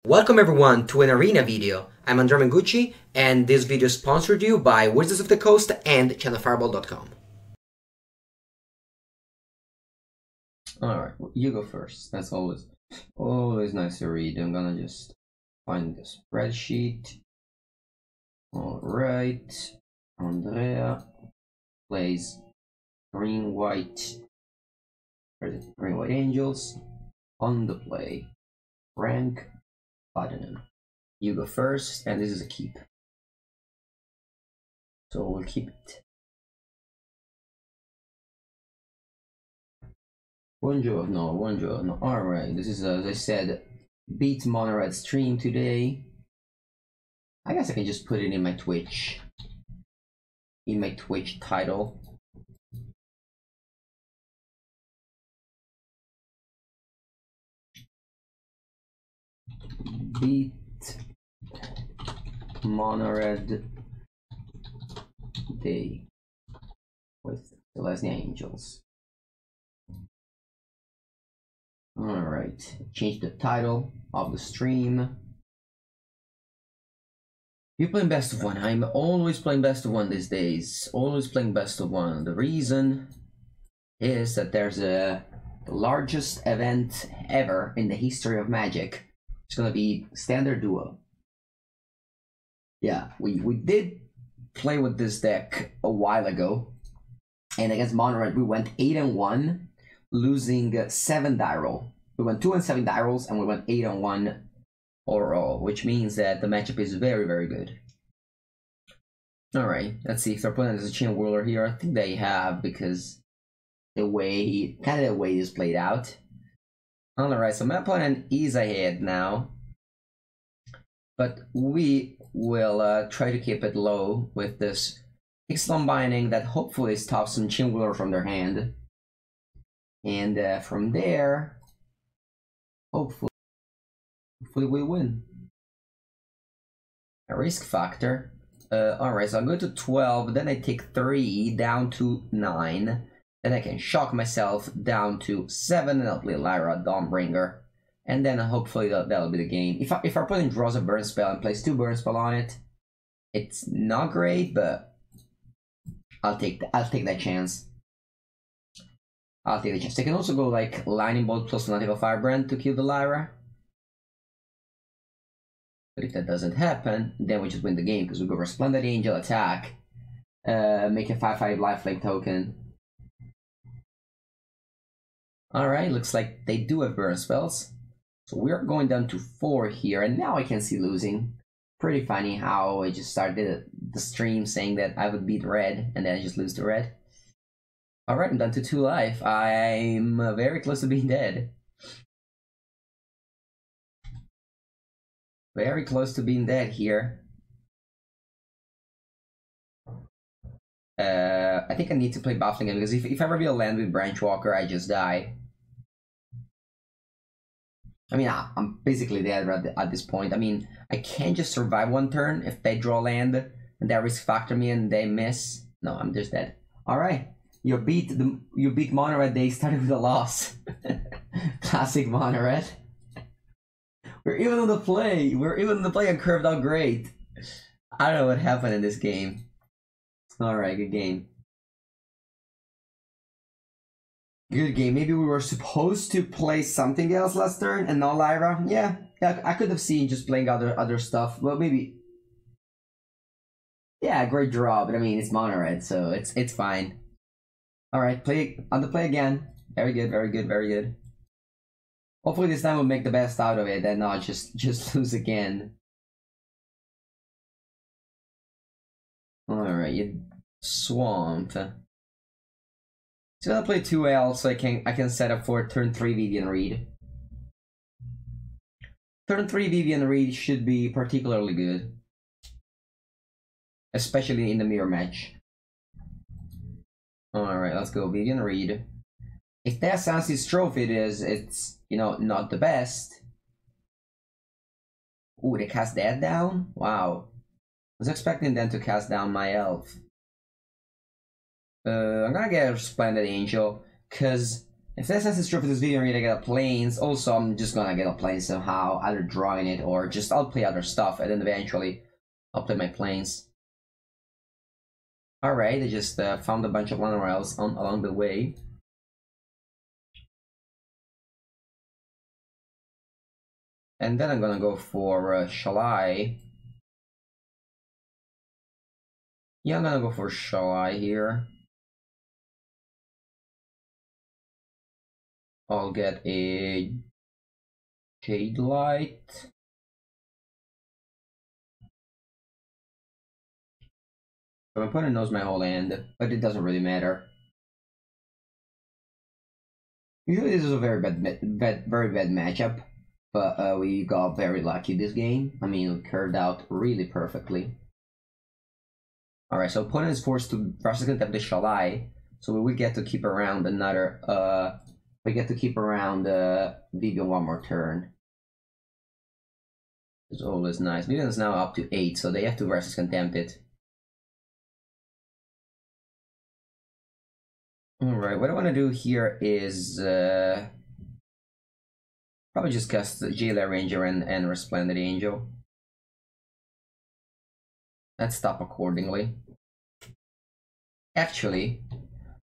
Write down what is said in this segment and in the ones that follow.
Welcome everyone to an arena video. I'm Andrea Mengucci, and this video is sponsored you by Wizards of the Coast and channelfireball.com. Alright, you go first. That's always nice to read. I'm gonna just find the spreadsheet. Alright. Andrea plays green-white angels on the play. Rank Platinum. You go first, and this is a keep. So we'll keep it. Buongiorno. Alright, this is, as I said, beat Mono Red stream today. I guess I can just put it in my Twitch. In my Twitch title. Beat Mono Red Day with Celestia Angels. Alright, change the title of the stream. You're playing best of one. I'm always playing best of one these days. Always playing best of one. The reason is that there's the largest event ever in the history of Magic. It's gonna be Standard Duo. Yeah, we did play with this deck a while ago. And against Mono Red, we went 8-1. Losing 7 die roll. We went 2 and 7 die rolls, and we went 8-1 overall, which means that the matchup is very, very good. Alright, let's see if they're playing as a Chain Whirler here. I think they have, because the way this played out. Alright, so my opponent is ahead now, but we will try to keep it low with this Ixalan Binding that hopefully stops some Chain Whirler from their hand. And from there, hopefully we win. A risk factor. Alright, so I go to 12, then I take 3 down to 9. Then I can shock myself down to 7, and I'll play Lyra, Dawnbringer. And then hopefully that'll be the game. If our opponent draws a burn spell and plays 2 burn spell on it, it's not great, but I'll take that chance. I'll take the chance. They can also go like Lightning Bolt plus Fanatical Firebrand to kill the Lyra. But if that doesn't happen, then we just win the game because we go for Splendid Angel attack, make a 5/5 lifelink token. Alright, looks like they do have burn spells. So we're going down to 4 here, and now I can see losing. Pretty funny how I just started the stream saying that I would beat red, and then I just lose to red. Alright, I'm down to 2 life. I'm very close to being dead. Very close to being dead here. I think I need to play Baffling again, because if I reveal land with Branchwalker, I just die. I mean, I'm basically dead at this point. I mean, I can't just survive 1 turn if they draw land and they risk factor me and they miss. No, I'm just dead. Alright. You beat Mono Red Day starting with a loss. Classic Mono Red. We're even on the play. And curved out great. I don't know what happened in this game. Alright, good game. Good game. Maybe we were supposed to play something else last turn and not Lyra. Yeah, I could have seen just playing other stuff. Well, maybe. Yeah, great draw, but I mean it's Mono Red, so it's fine. Alright, play on the play again. Very good. Hopefully this time we'll make the best out of it and not just lose again. Alright, you swamped. So I'm gonna play 2L so I can set up for turn 3 Vivian Reed. Turn 3 Vivian Reed should be particularly good. Especially in the mirror match. Alright, let's go Vivian Reed. If that Sansi's trophy it's you know, not the best. Ooh, they cast that down? Wow. I was expecting them to cast down my elf. I'm gonna get a Splendid Angel, because If the essence is true for this video, I'm gonna get a planes. Also, I'm just gonna get a plane somehow, either drawing it or just I'll play other stuff, and then eventually I'll play my planes. Alright, I just found a bunch of monorails along the way. And then I'm gonna go for, shall I? Yeah, I'm gonna go for shall I here. I'll get a Jade Light. My opponent knows my whole hand, but it doesn't really matter. Usually this is a very bad matchup, but we got very lucky this game. I mean, it curved out really perfectly. Alright, so opponent is forced to versus tap the shall I, so we will get to keep around another we get to keep around Vivian one more turn. It's always nice. Vivian is now up to 8, so they have to versus contempt it. Alright, what I want to do here is probably just cast the Jailer Ranger and Resplendent Angel. Let's stop accordingly. Actually,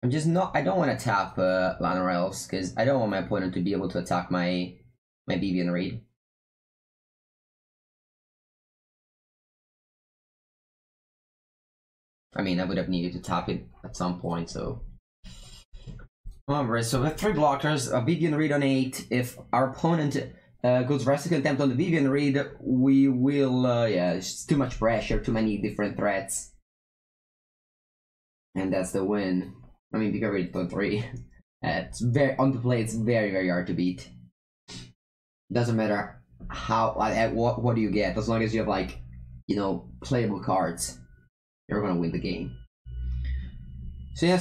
I don't want to tap Llanowar Elves, because I don't want my opponent to be able to attack my Vivian Reed. I mean, I would have needed to tap it at some point, so... Alright, so we have 3 blockers, a Vivian Reed on 8. If our opponent goes Versus Contempt on the Vivian Reed, we will, yeah, it's too much pressure, too many different threats. And that's the win. I mean, Vivian Reed on 3. It's on the play, it's very hard to beat. Doesn't matter what do you get, as long as you have, like, you know, playable cards, you're gonna win the game. So yeah,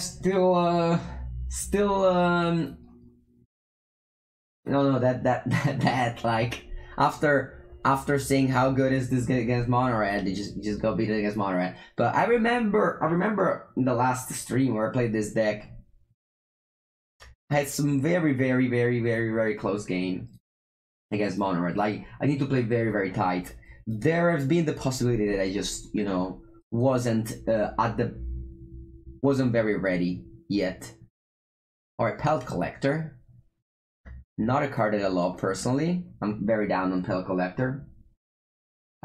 no, that like after seeing how good is this against Mono Red, you just go beat it against Mono Red. But I remember in the last stream where I played this deck, I had some very close game against Mono Red. Like, I need to play very tight. There has been the possibility that I just, you know, wasn't very ready yet. Alright, Pelt Collector. Not a card that I love personally. I'm very down on Pelt Collector.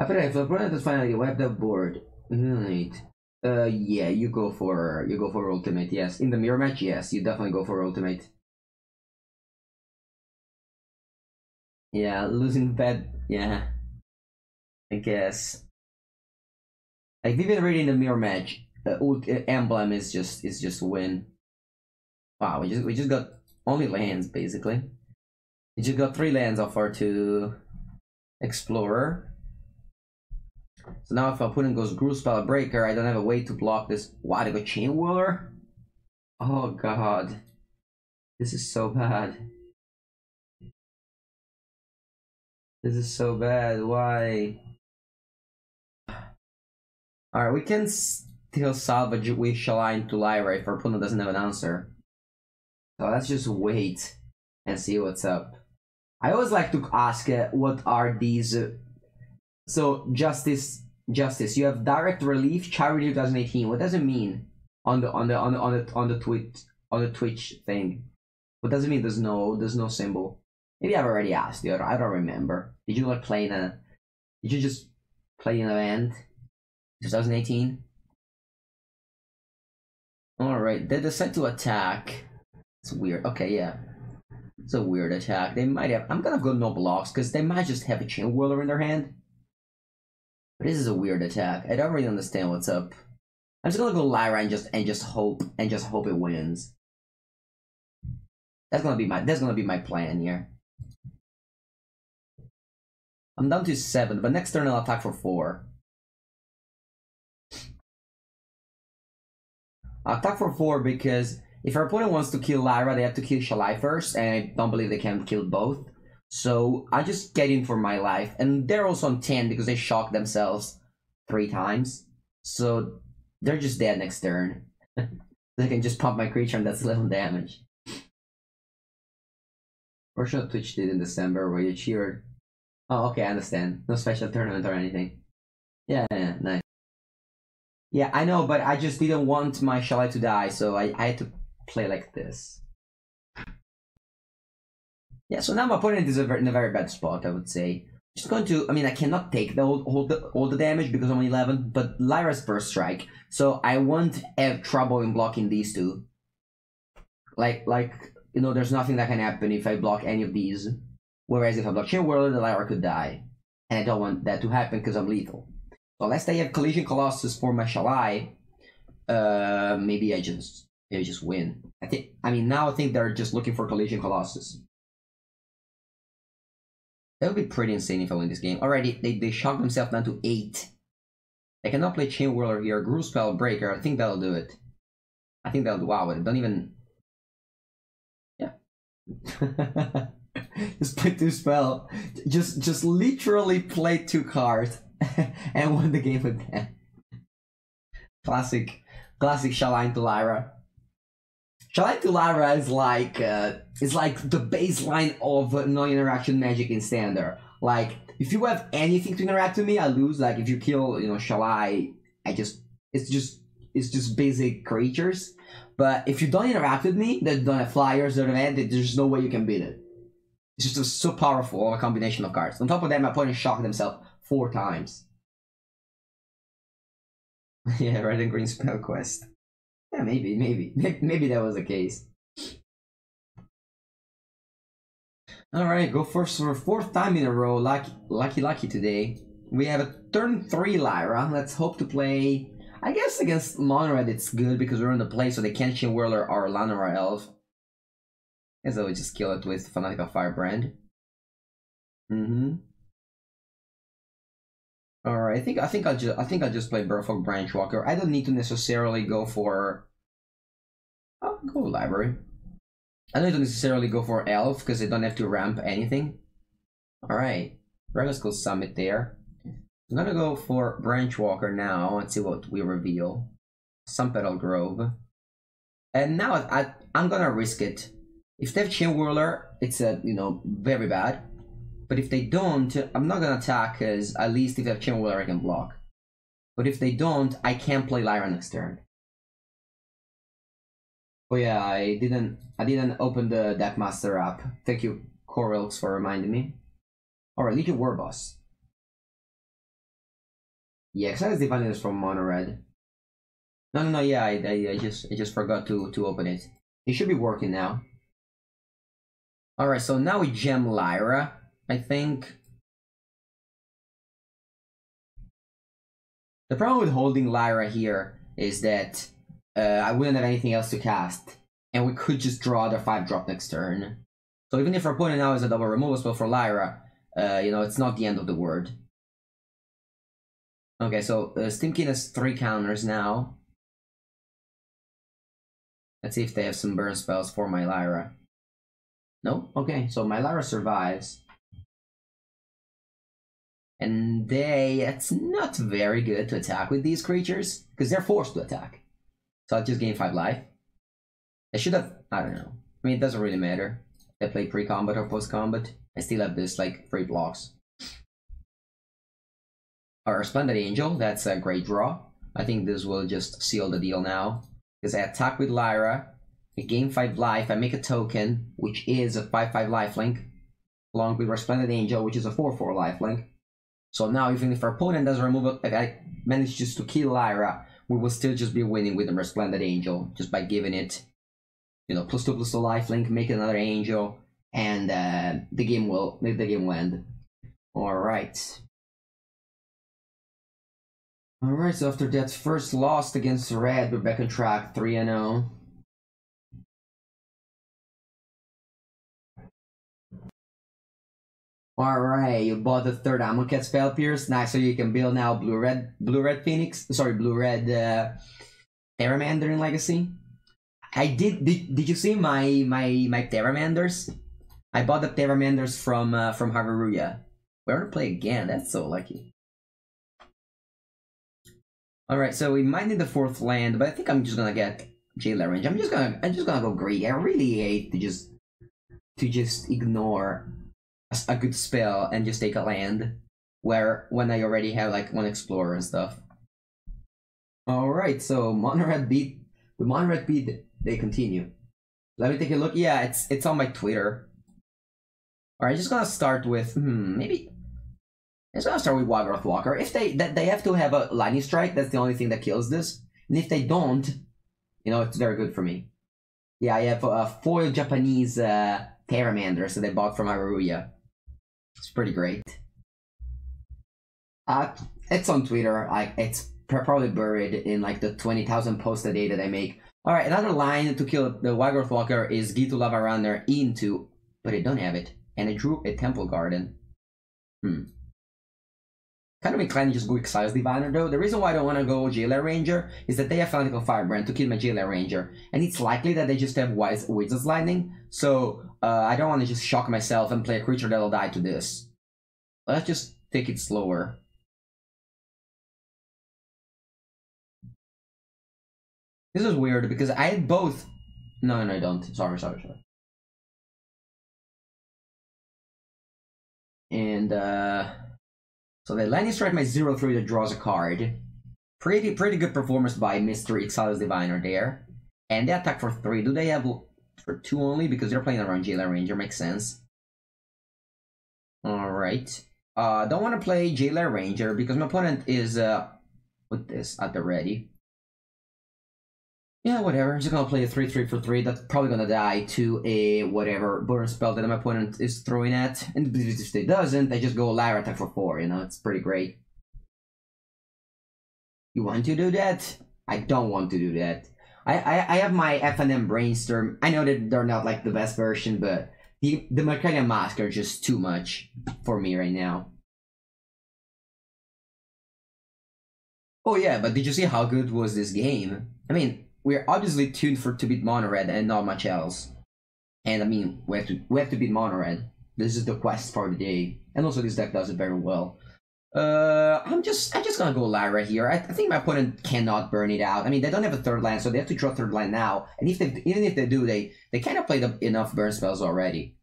After that, if the opponent is finally wiped up board, right? Yeah, you go for ultimate. Yes, in the mirror match, yes, you definitely go for ultimate. Yeah, losing bad. Yeah, I guess. Like, Vivian Reed in the mirror match, emblem is just win. Wow, we just got only lands basically. We just got 3 lands off our 2 Explorer. So now if our opponent goes Groove Spell Breaker, I don't have a way to block this. Why, they go Chain Whirler? Oh god. This is so bad. This is so bad, why? Alright, we can still salvage with Shala into Lyra if our opponent doesn't have an answer. So let's just wait and see what's up. I always like to ask what are these. So Justice, you have Direct Relief, Charity 2018. What does it mean on the Twitch thing? What does it mean? There's no symbol. Maybe I've already asked you. I don't remember. Did you like play in a? Did you just play an event? 2018. All right, they decide to attack. It's weird. Okay, yeah. It's a weird attack. They might have... I'm gonna go no blocks, because they might just have a Chain Whirler in their hand. But this is a weird attack. I don't really understand what's up. I'm just gonna go Lyra and just hope it wins. That's gonna be my plan here. I'm down to 7, but next turn I'll attack for 4. I'll attack for 4 because if our opponent wants to kill Lyra, they have to kill Shalai first, and I don't believe they can kill both. So I just get in for my life, and they're also on 10 because they shocked themselves 3 times. So they're just dead next turn. They can just pump my creature and that's 11 damage. Portion of Twitch did in December where you cheered. Oh, okay, I understand. No special tournament or anything. Yeah, nice. Yeah, I know, but I just didn't want my Shalai to die, so I had to play like this. Yeah, so now my opponent is in a very bad spot, I would say. Just going to, I mean, I cannot take all the damage because I'm on 11, but Lyra's first strike, so I won't have trouble in blocking these two. Like you know, there's nothing that can happen if I block any of these. Whereas if I block Chain Whirler, the Lyra could die, and I don't want that to happen because I'm lethal. So unless I have Collision Colossus for my Shalai, maybe I just win. Now I think they're just looking for Collision Colossus. That would be pretty insane if I win this game. Alright, they shocked themselves down to 8. I cannot play Chain Whirler here. Groove Spell Breaker. I think that'll do it. I think that'll do. Wow, don't even. Yeah. Just play 2 spell. Just literally play 2 cards and won the game with that. Classic Shalai to Lyra. Shalai to Lyra is like the baseline of non-interaction magic in Standard. Like, if you have anything to interact with me, I lose. Like, if you kill, Shalai, it's just basic creatures. But if you don't interact with me, that don't have flyers, don't have anything, there's no way you can beat it. It's just so powerful of a combination of cards. On top of that, my opponent shocked himself 4 times. Yeah, red and green spell quest. Yeah, maybe that was the case. Alright, go first for 4th time in a row. Lucky today. We have a turn 3 Lyra. Let's hope to play. I guess against Mono-Red it's good because we're in the play, so they can't Chain Whirler or Llanowar Elf. I guess I would just kill it with Fanatical Firebrand. Alright, I think I'll just play Burfolk Branchwalker. I don't need to necessarily go for. I'll go Library. I don't need to necessarily go for Elf because I don't have to ramp anything. Alright, Dragon Skull Summit there. I'm gonna go for Branchwalker now. Let's see what we reveal. Sunpetal Grove. And now I'm gonna risk it. If they have Chain Whirler, it's very bad. But if they don't, I'm not gonna attack because at least if they have Chain Whirler I can block. But if they don't, I can't play Lyra next turn. Oh yeah, I didn't open the Deckmaster app. Thank you, Corelx, for reminding me. Alright, Legion Warboss. Yeah, Exile Divinity is from Mono-Red. No, yeah, I just forgot to open it. It should be working now. Alright, so now we gem Lyra, I think. The problem with holding Lyra here is that I wouldn't have anything else to cast, and we could just draw the 5-drop next turn. So even if our opponent now is a double removal spell for Lyra, it's not the end of the world. Okay, so Steamkin has 3 counters now. Let's see if they have some burn spells for my Lyra. No? Okay, so my Lyra survives. And it's not very good to attack with these creatures, because they're forced to attack. So I'll just gain 5 life. I should have, I don't know. I mean, it doesn't really matter. If I play pre-combat or post-combat, I still have this, 3 blocks. Our Splendid Angel, that's a great draw. I think this will just seal the deal now. Because I attack with Lyra, I gain 5 life, I make a token, which is a 5/5 lifelink, along with our Splendid Angel, which is a 4/4 lifelink. So now, even if our opponent doesn't remove it, if I manage just to kill Lyra, we will still just be winning with the Resplendent Angel, just by giving it, +2/+2 lifelink, make another angel, and the game will end. Alright. Alright, so after that first loss against Red, we're back on track, 3-0. Alright, you bought the 3rd Amonkhet Spell Pierce. Nice, so you can build now blue-red Phoenix. Sorry, blue-red Terramander in Legacy. Did you see my Terramanders? I bought the Terramanders from Haruruya. We're gonna play again, that's so lucky. Alright, so we might need the 4th land, but I think I'm just gonna get Jailer Range. I'm just gonna go greedy. I really hate to to just ignore a good spell and just take a land, when I already have like one explorer and stuff. Alright, so Mono Red beat. With Mono Red beat, they continue. Let me take a look. Yeah, it's on my Twitter. Alright, just gonna start with maybe. It's gonna start with Wildgrowth Walker. If they have to have a lightning strike, that's the only thing that kills this. And if they don't, you know, it's very good for me. Yeah, I have a foil Japanese Terramander, so they bought from Aruya. It's pretty great. It's on Twitter. It's probably buried in like the 20,000 posts a day that I make. Alright, another line to kill the Wildgrowth Walker is Gitu Lava Runner into, but I don't have it. And I drew a Temple Garden. Kind of inclined to just go Exile's Diviner though. The reason why I don't want to go Jailer Ranger is that they have Fanatical Firebrand to kill my Jailer Ranger. And it's likely that they just have Wizard's Lightning. So I don't want to just shock myself and play a creature that'll die to this. Let's just take it slower. This is weird because I had both. No, I don't. Sorry. And so the Lightning Strike my 0/3 that draws a card. Pretty good performance by Mr. Exile's Diviner there. And they attack for 3. Do they have for 2 only? Because they're playing around Jailer Ranger, makes sense. Alright. Don't want to play Jailer Ranger because my opponent is with this at the ready. Yeah, whatever. I'm just gonna play a 3/3 for 3. That's probably gonna die to a whatever burn spell that my opponent is throwing at. And if they doesn't, they just go Lyra attack for 4. You know, it's pretty great. You want to do that? I don't want to do that. I have my FNM Brainstorm. I know that they're not like the best version, but the Mercadian Mask are just too much for me right now. Oh yeah, but did you see how good was this game? I mean, we're obviously tuned to beat Mono Red and not much else. And I mean, we have to beat Mono Red. This is the quest for the day. And also this deck does it very well. I'm just gonna go Lyra here. I think my opponent cannot burn it out. I mean, they don't have a 3rd land, so they have to draw 3rd land now. And even if they do, they kind of played enough burn spells already.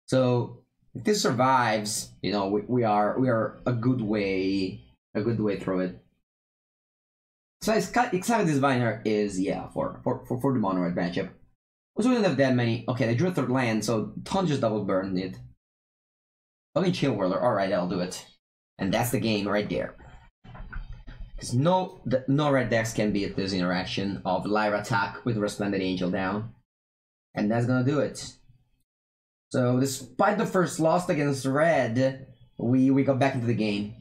So if this survives, you know, we are a good way through it. So Exile's Diviner is, yeah, for the Mono Red matchup. Also, we don't have that many. Okay, they drew a 3rd land, so Ton just double burned it. Only Chill Whirler. Alright, I'll do it. And that's the game right there. Because no red decks can beat this interaction of Lyra attack with Resplendent Angel down. And that's gonna do it. So despite the first loss against red, we got back into the game.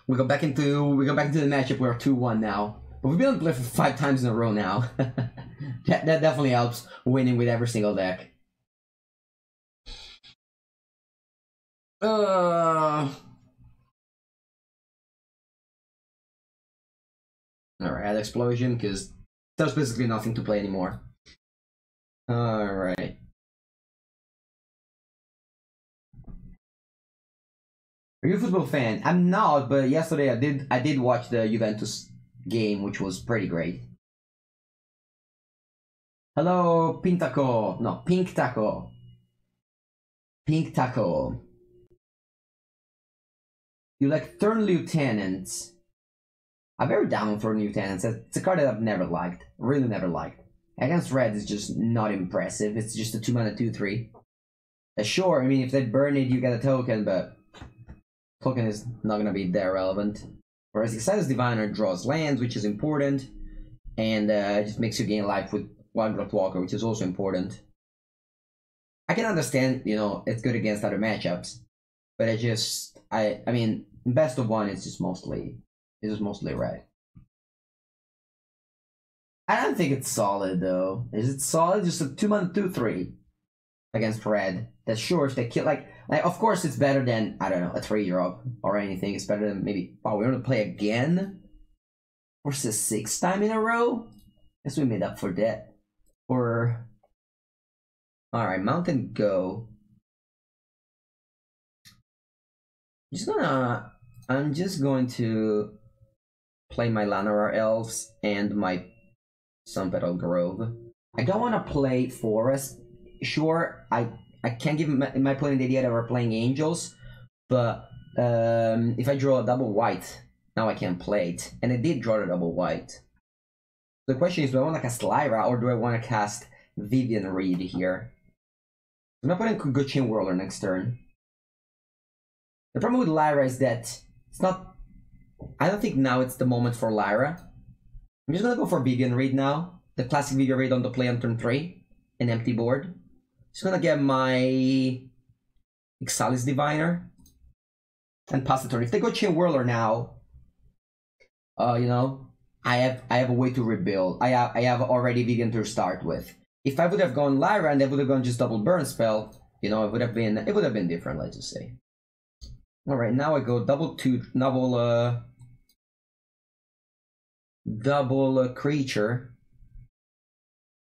We go back into the matchup. We're 2-1 now. But we've been able to play for 5 times in a row now. that definitely helps winning with every single deck. Alright, add Explosion, because there's basically nothing to play anymore. Alright. Are you a football fan? I'm not, but yesterday I did watch the Juventus game, which was pretty great. Hello, Pintaco. No, Pink Taco. Pink Taco. You like Thorn Lieutenants. I'm very down for Lieutenants. It's a card that I've never liked. Really never liked. Against red, it's just not impressive. It's just a 2-mana 2/3. Sure, I mean, if they burn it, you get a token, but token is not gonna be that relevant. Whereas Exile's Diviner draws lands, which is important, and just makes you gain life with Wildgrowth Walker, which is also important. I can understand, you know, it's good against other matchups, but I mean, best of one, it's just mostly red. I don't think it's solid though. Is it solid? Just a 2-mana 2/3 against red. That's sure if they kill like of course it's better than, I don't know, a 3-drop or anything. It's better than maybe, wow, we're gonna play again for the 6th time in a row. Guess we made up for that. Or alright, Mountain Go. I'm just going to play my Llanowar Elves and my Sunpetal Grove. I don't want to play Forest sure, I can't give my opponent the idea that we're playing angels, but if I draw a double white, now I can play it. And I did draw a double white. The question is, do I want to cast Lyra or do I want to cast Vivian Reed here? My opponent could go Chain Whirler next turn. The problem with Lyra is that it's not... I don't think now it's the moment for Lyra. I'm just gonna go for Vivian Reed now. The classic Vivian Reed on the play on turn 3. An empty board. Just gonna get my Ixalis Diviner and pass the turn. If they go Chain Whirler now, you know, I have a way to rebuild. I have already Vivian to start with. If I would have gone Lyra and they would have gone just double burn spell, you know, it would have been different, let's just say. All right, now I go double creature.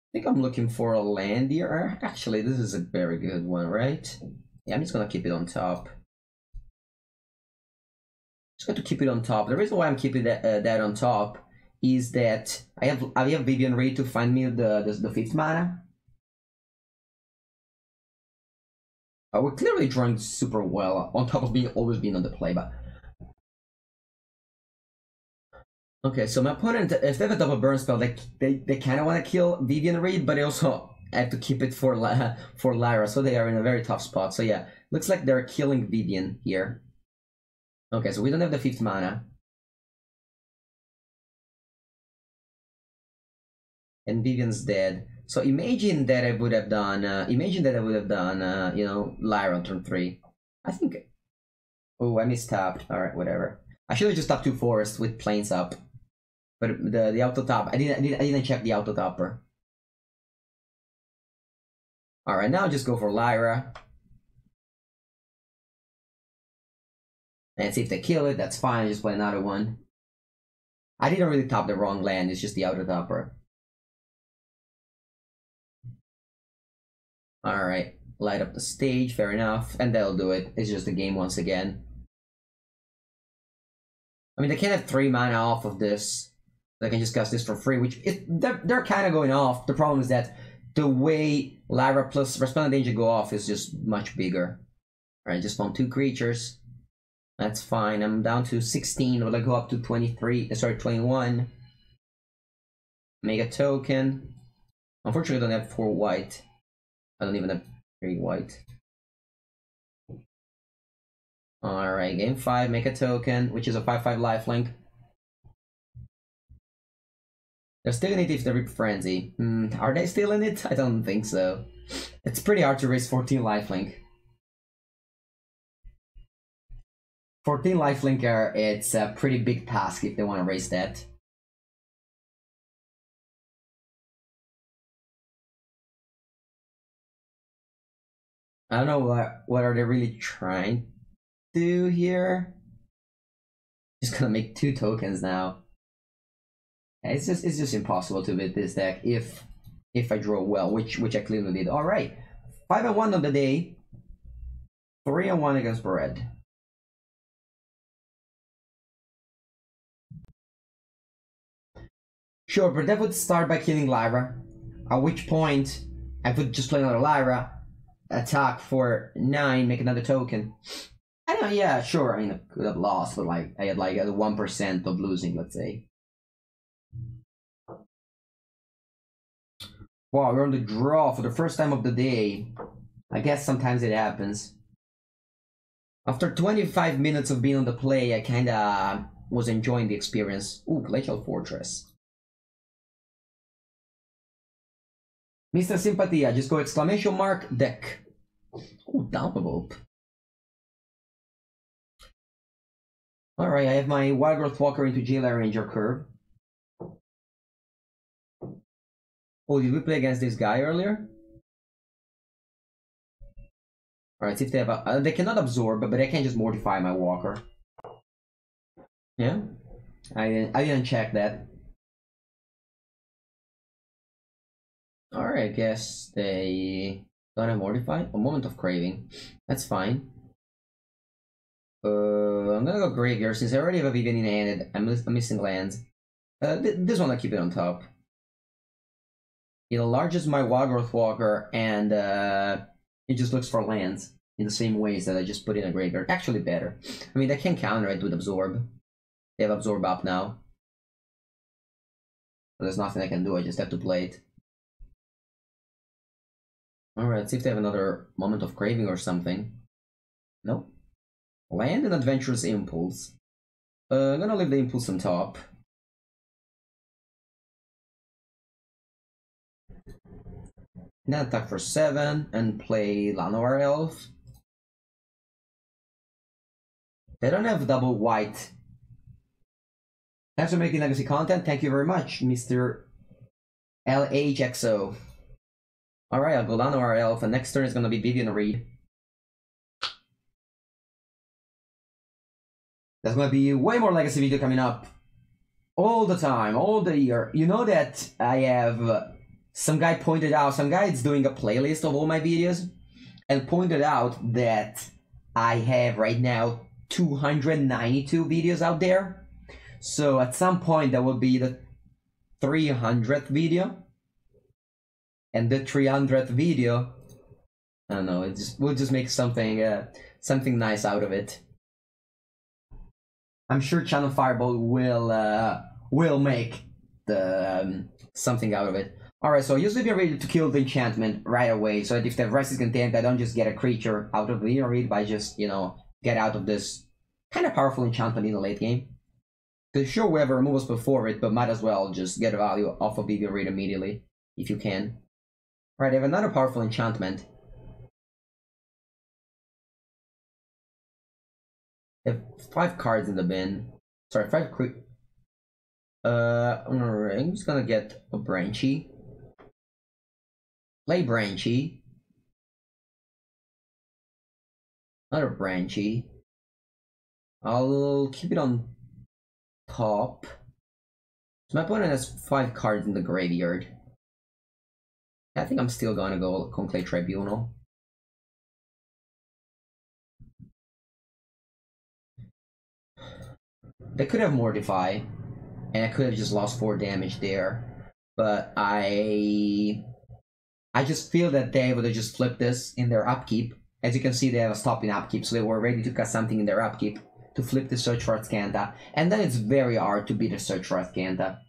I think I'm looking for a land here. Actually, this is a very good one, right? Yeah, I'm just gonna keep it on top. Just going to keep it on top. The reason why I'm keeping that on top is that I have Vivian Reed to find me the 5th mana. We're clearly drawing super well on top of always being on the play, but okay. So my opponent, if they have a double burn spell, they kind of want to kill Vivian Reed, but they also have to keep it for Lyra, so they are in a very tough spot. So yeah, looks like they're killing Vivian here. Okay, so we don't have the 5th mana. And Vivian's dead. So imagine that I would have done, you know, Lyra on turn 3. I think... Oh, I mistapped. Alright, whatever. I should have just tapped 2 forests with planes up. But the auto tap, I didn't check the auto tapper. Alright, now just go for Lyra. And see if they kill it, that's fine, just play another one. I didn't really tap the wrong land, it's just the outer topper. Alright, light up the stage, fair enough, and that'll do it. It's just a game once again. I mean, they can have 3 mana off of this. They can just cast this for free, which they're kind of going off. The problem is that the way Lyra plus Resplendent Danger go off is just much bigger. Alright, just found 2 creatures. That's fine. I'm down to 16. Will I go up to 23? Sorry, 21. Make a token. Unfortunately, I don't have 4 white. I don't even have 3 white. Alright, game 5. Make a token, which is a 5/5 lifelink. They're still in it if they Rip Frenzy. Are they still in it? I don't think so. It's pretty hard to raise 14 lifelink. 14 lifelinker, it's a pretty big task if they want to raise that. I don't know what are they really trying to do here. Just gonna make 2 tokens now. It's just impossible to beat this deck if I draw well, which I clearly did. All right, 5-1 on the day, 3-1 against red. Sure, but that would start by killing Lyra, at which point I would just play another Lyra, attack for 9, make another token. I don't know, yeah, sure, I mean, I could have lost, but like, I had like a 1% of losing, let's say. Wow, we're on the draw for the first time of the day. I guess sometimes it happens. After 25 minutes of being on the play, I kinda was enjoying the experience. Ooh, Glacial Fortress. Mr. Sympathia, just go exclamation mark deck. Ooh, Downvote. Alright, I have my Wild Growth Walker into Jailer Ranger curve. Oh, did we play against this guy earlier? Alright, see if they have a... they cannot absorb, but I can just mortify my Walker. Yeah? I didn't check that. Alright, I guess they don't have mortify. A Moment of Craving. That's fine. I'm gonna go Graveyard since I already have a Vivian in hand. I'm missing lands. This one I keep it on top. It enlarges my Wildgrowth Walker, and it just looks for lands in the same ways that I just put in a graveyard. Actually better. I mean, they can counter it with Absorb. They have Absorb up now. So there's nothing I can do, I just have to play it. Alright, let's see if they have another Moment of Craving or something. Nope. Land and Adventurous Impulse. I'm gonna leave the Impulse on top. Then attack for 7 and play Llanowar Elf. They don't have double white. Thanks for making legacy content. Thank you very much, Mr. LHXO. Alright, I'll go Llanowar Elf, and next turn is gonna be Vivian Reed. There's gonna be way more legacy video coming up. All the time, all the year. You know that I have... some guy pointed out, some guy is doing a playlist of all my videos and pointed out that I have right now 292 videos out there. So at some point that will be the 300th video. And the 300th video, I don't know, we'll just make something something nice out of it. I'm sure Channel Fireball will make the something out of it. Alright, so usually be ready to kill the enchantment right away, so that if the rest is contained, I don't just get a creature out of the read, but I just, you know, get out of this kind of powerful enchantment in the late game. Because sure, we have removals before it, but might as well just get a value off of the read immediately, if you can. Alright, I have another powerful enchantment. I have 5 cards in the bin. Sorry, 5 alright, I'm just gonna get a Branchy. Play Branchy. Another Branchy. I'll keep it on top. So my opponent has 5 cards in the graveyard. I think I'm still gonna go Conclave Tribunal. They could have Mortify, and I could have just lost 4 damage there. But I just feel that they would have just flipped this in their upkeep. As you can see, they have a stop in upkeep, so they were ready to cast something in their upkeep to flip the Search for Azcanta. And then it's very hard to beat a Search for Azcanta.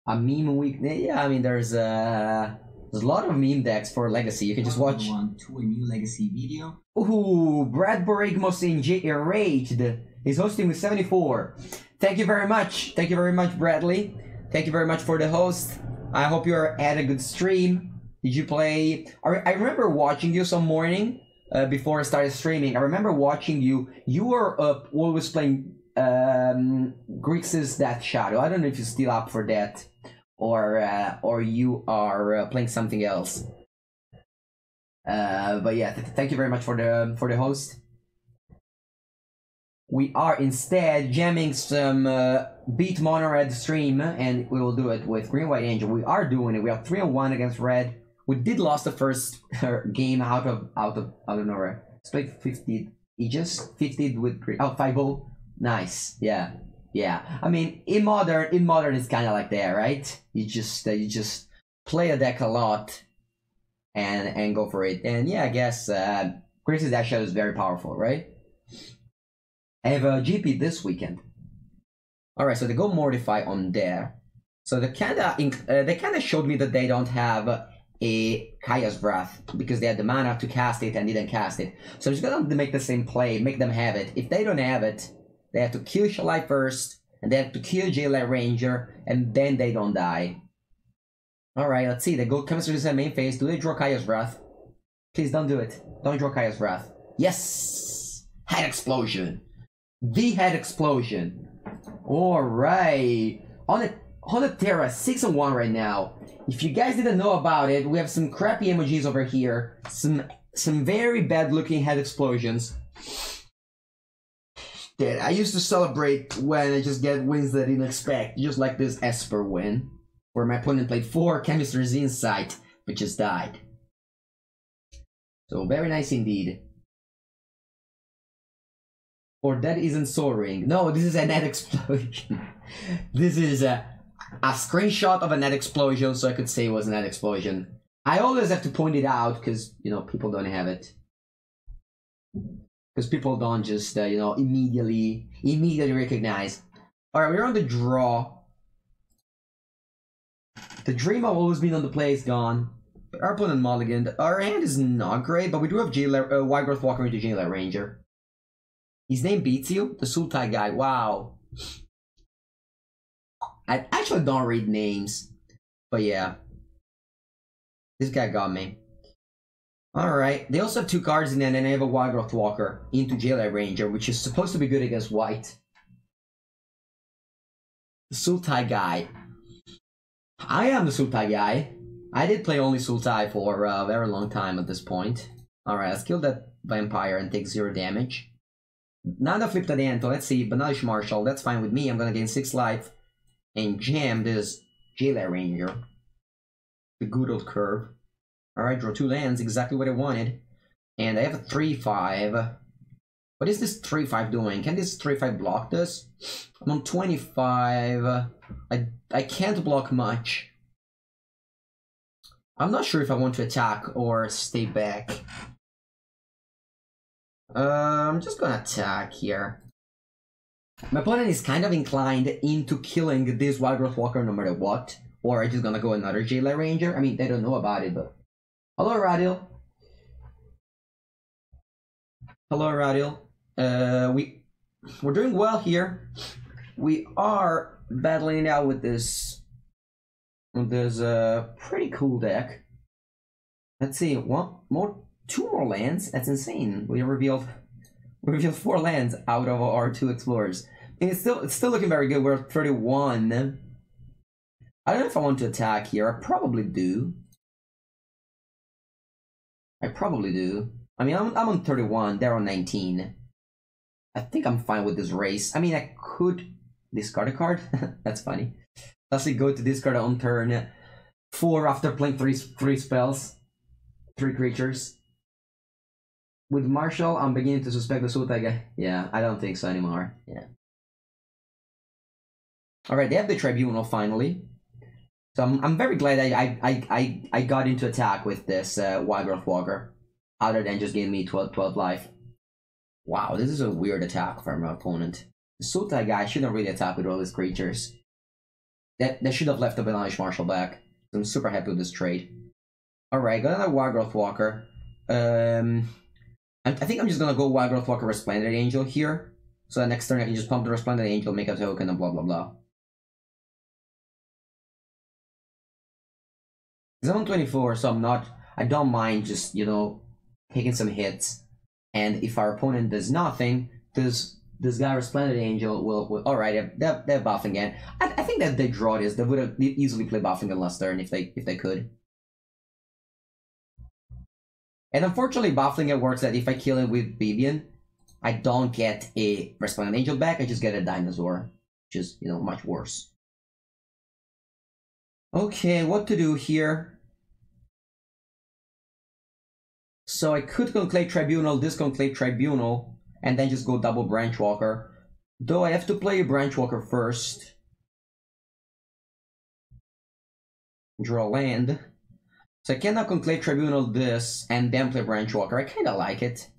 A meme week, yeah, I mean, there's a lot of meme decks for Legacy. You can just watch. To a new Legacy video. Ooh, Brad Borigmos Enraged is hosting with 74. Thank you very much. Thank you very much, Bradley. Thank you very much for the host. I hope you're at a good stream. Did you play? I remember watching you some morning before I started streaming. I remember watching you. You were up always playing Grixis Death Shadow. I don't know if you're still up for that, or you are playing something else. But yeah, thank you very much for the host. We are instead jamming some Beat Mono Red stream, and we will do it with Green White Angel. We are doing it. We are 3-1 against Red. We did lost the first game out of nowhere. It's like 50. He just 50 with green. Oh, 5-0. Nice. Yeah. I mean, in modern, it's kind of like that, right? You just play a deck a lot, and go for it. And yeah, I guess Grixis Death Shadow is very powerful, right? I have a GP this weekend. Alright, so they go Mortify on there. So they kinda showed me that they don't have a Kaya's Breath because they had the mana to cast it and didn't cast it. So I'm just gonna make the same play, make them have it. If they don't have it, they have to kill Shalai first, and they have to kill J-Light Ranger, and then they don't die. Alright, let's see. They go Chemistry to the main phase. Do they draw Kaya's Breath? Please don't do it. Don't draw Kaya's Breath. Yes! Head Explosion. The Head Explosion. Alright. On the Terra, 6-1 right now. If you guys didn't know about it, we have some crappy emojis over here. Some very bad looking Head Explosions. That I used to celebrate when I just get wins that I didn't expect. Just like this Esper win, where my opponent played 4 Chemistry's Insight, but just died. So very nice indeed. Or that isn't Soul Ring. No, this is a Net Explosion. This is a... a screenshot of a net explosion so I could say it was a net explosion. I always have to point it out because, you know, people don't have it. Because people don't just, you know, immediately recognize. Alright, we're on the draw. The dream I've always been on the play is gone. Our opponent mulliganed. Our hand is not great, but we do have Wygrowth Walker into Jailer Ranger. His name beats you? The Sultai guy. Wow. I actually don't read names. But yeah. This guy got me. Alright. They also have 2 cards in there, and then they have a Wygrowth Walker into Jailer Ranger, which is supposed to be good against white. The Sultai guy. I am the Sultai guy. I did play only Sultai for a very long time at this point. Alright, let's kill that vampire and take 0 damage. Now that I flipped the Anto, let's see, Banalish Marshal, that's fine with me. I'm gonna gain 6 life and jam this Jailer Ranger. The good old curve. Alright, draw 2 lands, exactly what I wanted. And I have a 3-5. What is this 3-5 doing? Can this 3-5 block this? I'm on 25. I can't block much. I'm not sure if I want to attack or stay back. I'm just gonna attack here. My opponent is kind of inclined into killing this Wygrowth Walker no matter what. Or I'm just gonna go another Jailer Ranger. I mean, they don't know about it, but... Hello, Radial. Hello, Radial. We're doing well here. We are battling it out with this pretty cool deck. Let's see, 2 more lands. That's insane. We revealed 4 lands out of our 2 explorers, and it's still looking very good. We're at 31. I don't know if I want to attack here. I probably do. I mean, I'm on 31. They're on 19. I think I'm fine with this race. I mean, I could discard a card. That's funny. Let's see, go to discard on turn 4 after playing 3 spells. 3 creatures. With Marshall, I'm beginning to suspect the Sultai guy. Yeah, I don't think so anymore. Yeah. Alright, they have the Tribunal finally. So I'm very glad I got into attack with this Wygrowth Walker. Other than just giving me 12 life. Wow, this is a weird attack from my opponent. The Sultai guy shouldn't really attack with all his creatures. That should have left the Banalish Marshal back. I'm super happy with this trade. Alright, got another Wygrowth Walker. I think I'm just gonna go Wygrowth Walker Resplendent Angel here. So that next turn I can just pump the Resplendent Angel, make a token, and blah blah blah. I'm on 24, so I don't mind just, you know, taking some hits. And if our opponent does nothing, this guy Resplendent Angel will alright, they're buffing again. I think that they draw this. They would have easily played buffing last turn if they could. And unfortunately, buffing it works that if I kill it with Vivian, I don't get a Resplendent Angel back, I just get a Dinosaur. Which is, you know, much worse. Okay, what to do here? So I could Conclave Tribunal, this Conclave Tribunal, and then just go double Branchwalker. Though I have to play a Branchwalker first. Draw land. So I cannot Conclave Tribunal this, and then play Branchwalker. I kinda like it.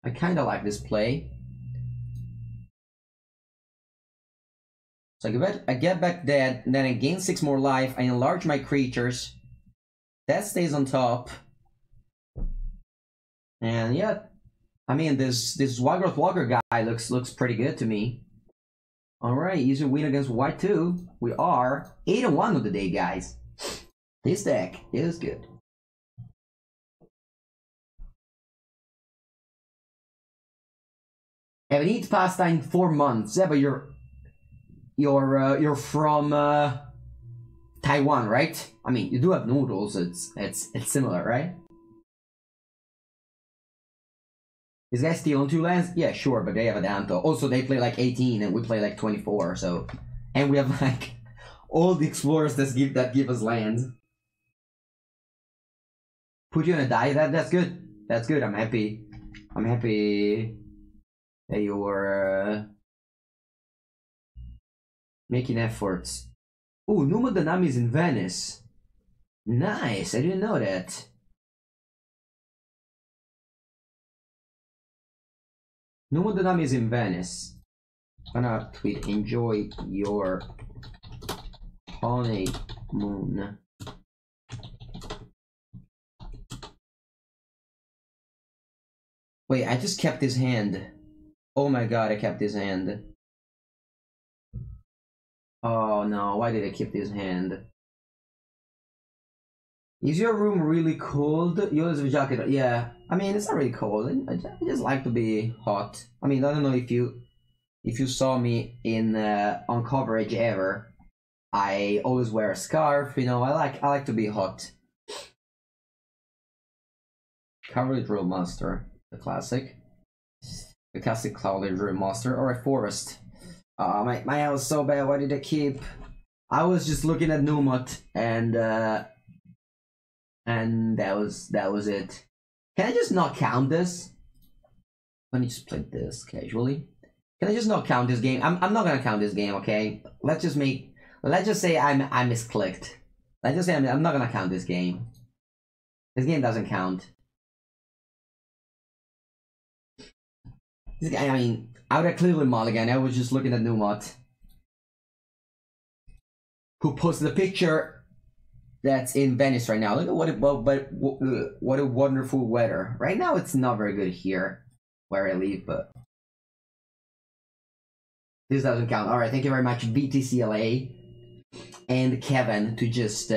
I kinda like this play. So I get back dead, and then I gain 6 more life, I enlarge my creatures. That stays on top. And yeah, I mean this Wygrowth Walker guy looks pretty good to me. Alright, easy win against white too. We are 8-1 of the day, guys. This deck is good. Haven't eaten pasta in 4 months. Yeah, but you're from Taiwan, right? I mean, you do have noodles. It's similar, right? Is guy still on 2 lands? Yeah, sure, but they have a Danto. Also, they play like 18 and we play like 24. So, and we have like all the explorers that give us lands. Put you on a die. That's good. That's good. I'm happy. I'm happy that you're Making efforts. Ooh, Numa Danami is in Venice. Nice, I didn't know that. Numa Danami is in Venice. I'm gonna tweet, enjoy your honeymoon. Wait, I just kept his hand. Oh my god, I kept his hand. Oh no, why did I keep his hand? Is your room really cold? Yours with jacket. Yeah, I mean it's not really cold. I just like to be hot. I mean I don't know if you saw me in on coverage ever. I always wear a scarf. You know, I like to be hot. Coverage drill monster, the classic cloud drill monster, or a forest. My hair was so bad. Why did I keep? I was just looking at Numot and that was it. Can I just not count this? Let me just play this casually. Can I just not count this game? I'm not gonna count this game, okay? Let's just say I misclicked. Let's just say I'm not gonna count this game. This game doesn't count. This guy, I mean, I would have clearly mulligan. I was just looking at Numot, who posted a picture that's in Venice right now. Look at what a wonderful weather. Right now, it's not very good here where I live, but this doesn't count. All right, thank you very much, BTCLA and Kevin, to just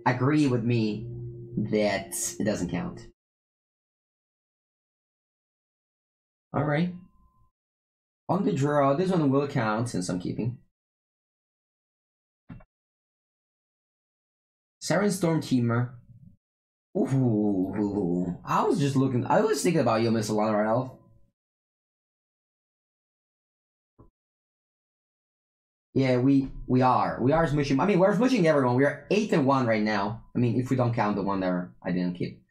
agree with me that it doesn't count. All right. On the draw, this one will count since I'm keeping. Siren Storm Teamer. Ooh, I was thinking about you, Miss Alana Elf. Yeah, we are smooshing. I mean, we're smooshing everyone. We are 8-1 right now. I mean, if we don't count the one there I didn't keep.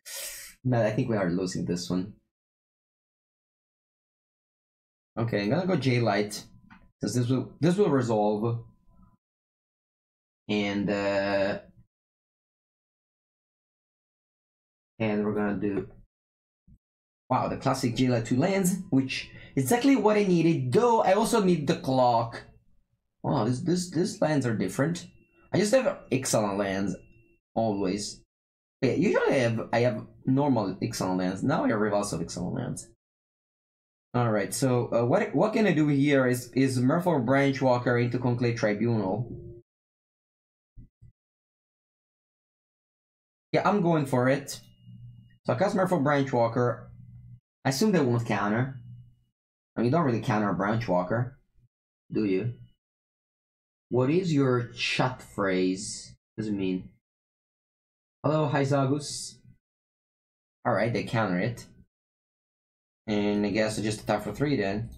No, I think we are losing this one. Okay, I'm gonna go J-Light, since this will resolve. And we're gonna do, wow, the classic J-Light 2 lands, which is exactly what I needed, though I also need the clock. Wow, these lands are different. I just have excellent lands, always. Yeah, usually I have normal excellent lands, now I have reverse of excellent lands. Alright, so what can I do here is Murphy Branchwalker into Conclave Tribunal. Yeah, I'm going for it. So I cast Murphy Branchwalker. I assume they won't counter. I mean, you don't really counter a Branchwalker, do you? What is your chat phrase? What does it mean? Hello, hi Zagus. Alright, they counter it. And I guess I just attack for 3 then.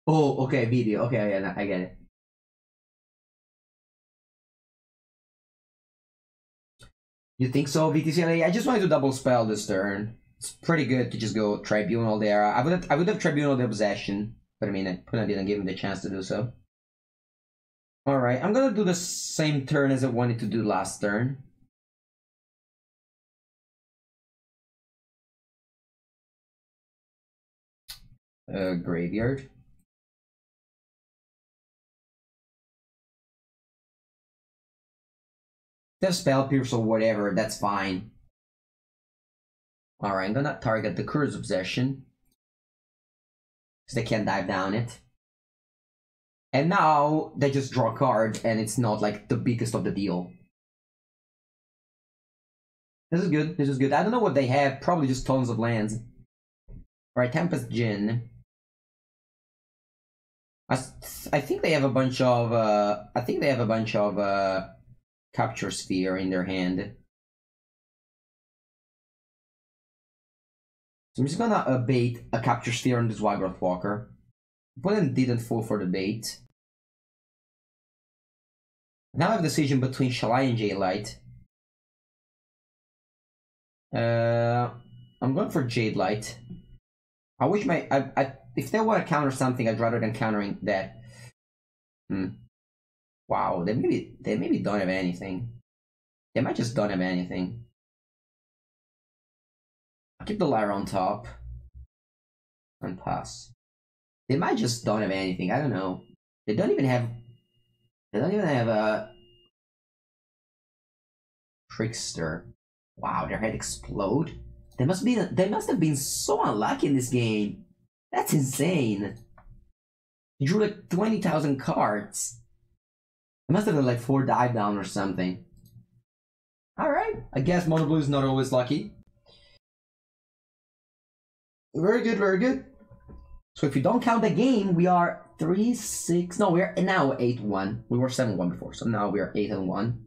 Oh, okay, video. Okay, yeah, I get it. You think so, VTCLA? I just wanted to double spell this turn. It's pretty good to just go Tribunal there. I would have Tribunal the Possession, but I mean, I didn't give him the chance to do so. Alright, I'm gonna do the same turn as I wanted to do last turn. Graveyard. The Spell Pierce or whatever, that's fine. Alright, I'm gonna target the Curse Obsession, because they can't dive down it. And now they just draw a card, and it's not like the biggest of the deal. This is good, this is good. I don't know what they have, probably just tons of lands. Alright, Tempest Djinn. I think they have a bunch of Capture Sphere in their hand. So I'm just gonna bait a Capture Sphere on this Wygroth Walker. Opponent didn't fall for the bait. Now I have a decision between Shalai and J-Light. I'm going for Jade Light. I wish if they want to counter something, I'd rather than countering that. Wow, they maybe don't have anything. They might just don't have anything. I'll keep the Lyra on top. And pass. They might just don't have anything. I don't know. They don't even have a Trickster. Wow, their head explode. They must have been so unlucky in this game. That's insane. They drew like 20,000 cards. It must have been like 4 dive down or something. Alright, I guess Mono Blue is not always lucky. Very good, very good. So if you don't count the game, we are 3-6. No, we are now 8-1. We were 7-1 before, so now we are 8-1.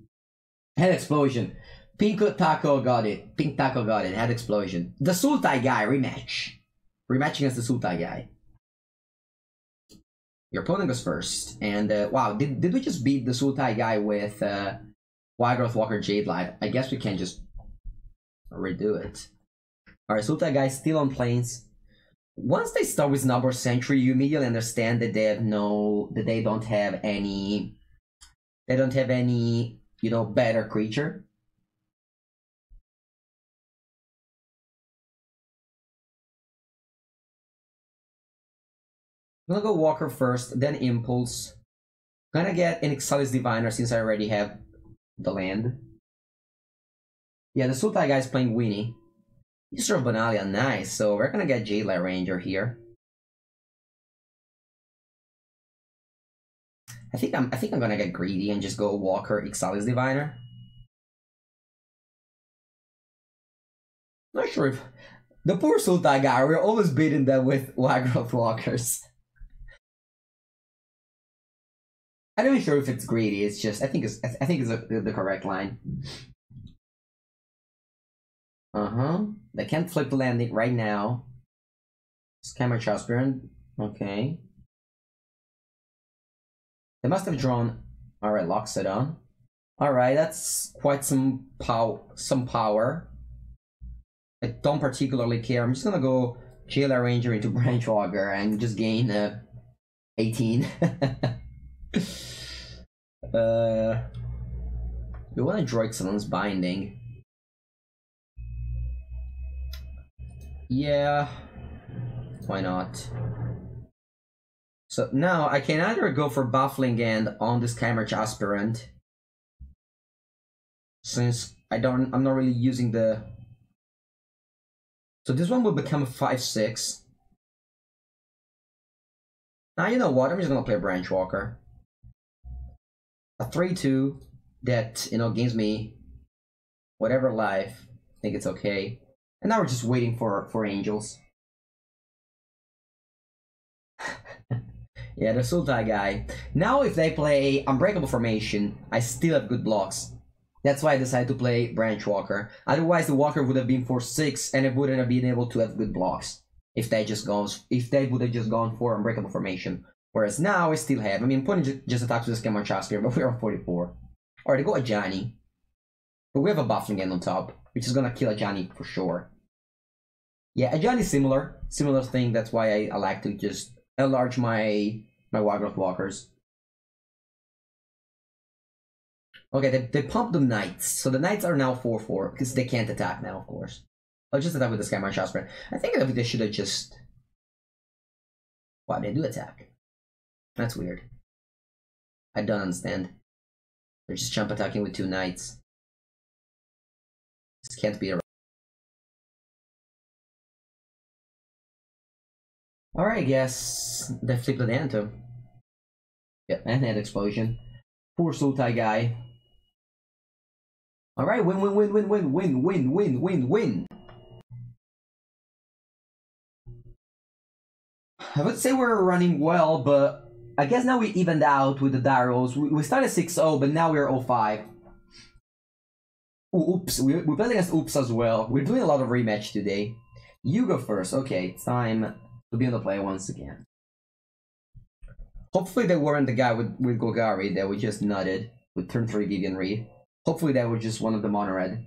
Head explosion. Pink Taco got it. Pink Taco got it. Head explosion. The Sultai guy rematch. Rematch against the Sultai guy. Your opponent goes first. And wow, did we just beat the Sultai guy with Wildgrowth Walker Jade Light? I guess we can just redo it. Alright, Sultai guy still on planes. Once they start with Number Century, you immediately understand that they don't have any, you know, better creature. I'm gonna go Walker first, then Impulse. Gonna get an Ixalis Diviner since I already have the land. Yeah, the Sultai guy's playing Winnie. Easter of Bonalia, nice. So we're gonna get Jadelight Ranger here. I think I'm gonna get greedy and just go Walker Ixalis Diviner. Not sure if the poor Sultai guy, we're always beating them with Wildgrowth Walkers. I'm not even sure if it's greedy. It's just I think it's the correct line. They can't flip the landing right now. Scammer Chaspirant. Okay. They must have drawn. Alright, Loxodon. Alright, that's quite some power. I don't particularly care. I'm just gonna go Jailer Ranger into Branchwalker and just gain 18. We want to draw Excellence Binding. Yeah, why not? So now I can either go for Baffling End on this Chimera Aspirant, since I'm not really using the. So this one will become a 5/6. Now you know what? I'm just gonna play Branchwalker. A 3/2 that gains me whatever life. I think it's okay. And now we're just waiting for angels. Yeah, the Sultai guy. Now if they play Unbreakable Formation, I still have good blocks. That's why I decided to play Branchwalker. Otherwise the Walker would have been 4/6 and it wouldn't have been able to have good blocks if they would have just gone for Unbreakable Formation. Whereas now I still have. I mean, opponent just attacks with a Scammer Chaspir, but we're on 44. Alright, they go Ajani. But we have a Baffling End on top, which is gonna kill Ajani for sure. Yeah, Ajani is similar thing. That's why I like to just enlarge my Wildgrowth Walkers. Okay, they pumped the Knights, so the Knights are now 4/4 because they can't attack now, of course. I'll just attack with the Scammer Chaspir. I think they should have just. Wow, they do attack. That's weird. I don't understand. They're just jump attacking with 2 Knights. This can't be a. Alright, I guess they flipped the Anto. Yep, and head explosion. Poor Sultai guy. Alright, win. I would say we're running well, but I guess now we evened out with the Daryls. We started 6-0, but now we're 0-5. Ooh, oops, we played against Oops as well. We're doing a lot of rematch today. You go first. Okay, it's time to be on the play once again. Hopefully they weren't the guy with Golgari that we just nutted with turn 3 Vivian Reed. Hopefully that was just one of the mono red.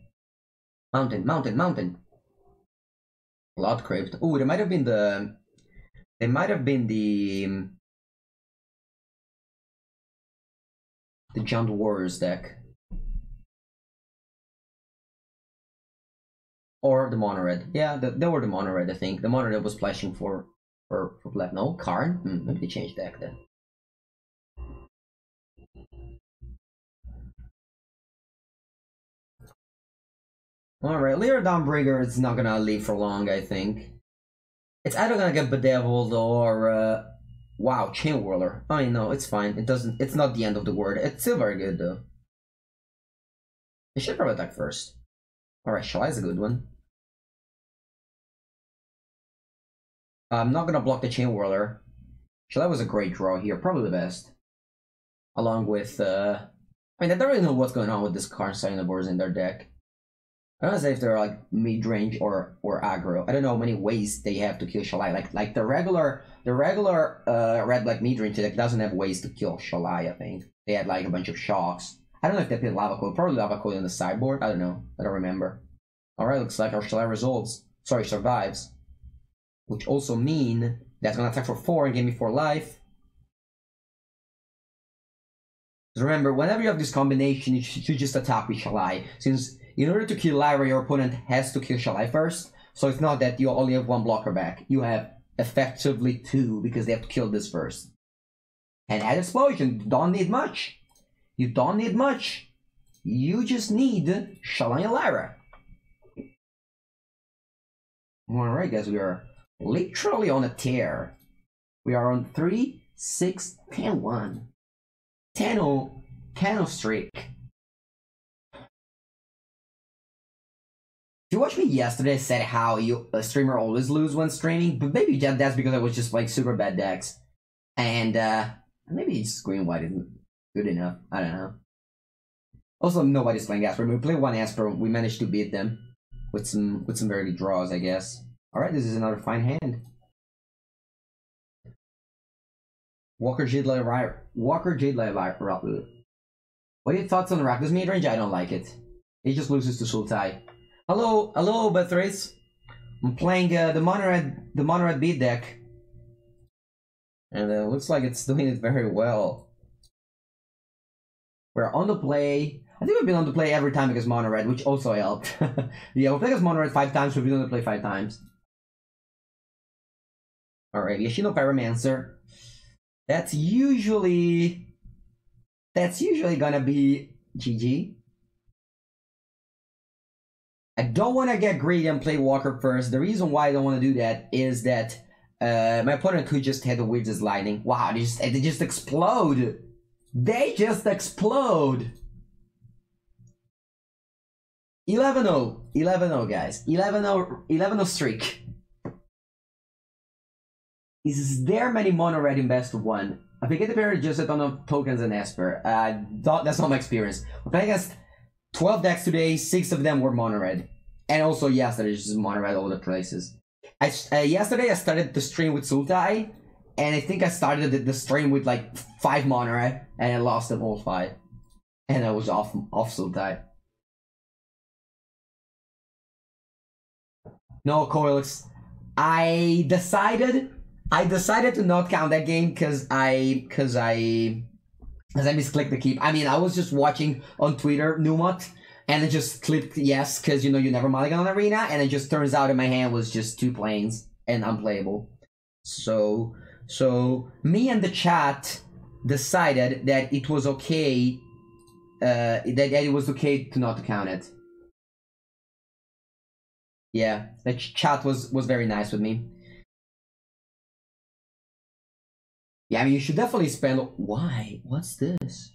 Mountain. Lot Crypt. Ooh, there might have been the They might have been the Jumped Warriors deck. Or the Mono Red. Yeah, they were the Mono Red, I think. The Mono Red was splashing for black. No, Karn? Maybe they changed deck then. Alright, Lyra Dawnbreaker is not gonna live for long, I think. It's either gonna get bedeviled or wow, Chain Whirler. I know, it's fine. It's not the end of the world. It's still very good though. I should probably attack first. Alright, Shalai's a good one. I'm not gonna block the Chain Whirler. Shalai was a great draw here, probably the best. Along with I mean, I don't really know what's going on with this card boards in their deck. I don't know if they're like mid-range or aggro. I don't know how many ways they have to kill Shalai. Like the regular red-black mid-range deck doesn't have ways to kill Shalai, I think. They had like a bunch of shocks. I don't know if they played Lava Coil. Probably Lava Coil on the sideboard. I don't know. I don't remember. Alright, looks like our Shalai survives. Which also mean that's gonna attack for 4 and give me 4 life. Remember, whenever you have this combination, you should just attack with Shalai. Since in order to kill Lyra, your opponent has to kill Shalai first. So it's not that you only have 1 blocker back. You have effectively 2 because they have to kill this first. And at Explosion, you don't need much. You don't need much. You just need Shalai and Lyra. Alright guys, we are literally on a tear. We are on 3, 6, 10, 1. 10-0 streak. If you watched me yesterday, I said how a streamer always lose when streaming, but maybe that's because I was just like super bad decks. And maybe just green white isn't good enough. I don't know. Also, nobody's playing Asper. We played 1 Asper, we managed to beat them with some very good draws, I guess. Alright, this is another fine hand. Walker Jade What are your thoughts on Rakdos mid-range? I don't like it. He just loses to Sultai. Hello, Beatrice. I'm playing the Mono Red beat deck. And it looks like it's doing it very well. We're on the play. I think we've been on the play every time because Mono Red, which also helped. Yeah, we played as Mono Red 5 times, we've been on the play 5 times. Alright, Yashino Pyromancer. That's usually gonna be GG. I don't want to get greedy and play Walker first. The reason why I don't want to do that is that my opponent could just hit the Weirdest Lightning. Wow, they just explode. They just explode. 11-0. 11-0, guys. 11-0 streak. Is there many Mono Red in best of 1? I forget the period just a ton of tokens and Esper. That's not my experience. We're playing against 12 decks today, 6 of them were Mono Red. And also yesterday, just Mono Red all the places. Yesterday I started the stream with Sultai, and I think I started the stream with like 5 Mono Red, and I lost them all 5. And I was off Sultai. No, Coilix. I decided to not count that game because I misclicked the keep. I mean, I was just watching on Twitter, Numot, and I just clicked yes because you never mulligan on Arena, and it just turns out in my hand was just 2 planes and unplayable. So me and the chat decided that it was okay, that it was okay to not count it. Yeah, the chat was very nice with me. Yeah, I mean, you should definitely spend... Why? What's this?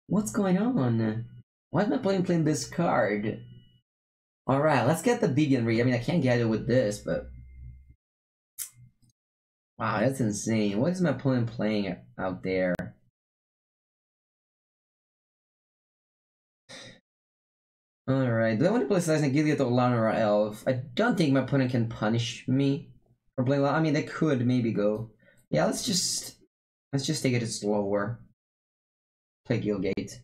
What's going on? Why am I playing this card? Alright, let's get the Bibian read. I mean, I can't get it with this, but... Wow, that's insane. What is my opponent playing out there? Alright, do I want to play Slice and Gilead or Lana or Elf? I don't think my opponent can punish me for playing Lana. I mean, they could maybe go. Yeah, let's just take it slower. Play Gilgate.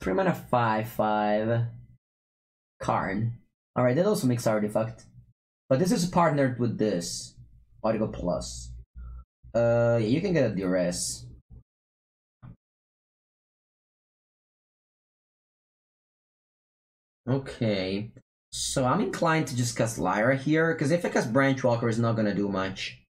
3 mana 5/5. Karn. Alright, that also makes artifact. But this is partnered with this. Article Plus. Yeah, you can get a duress. Okay. So I'm inclined to just cast Lyra here, because if I cast Branchwalker, it's not gonna do much.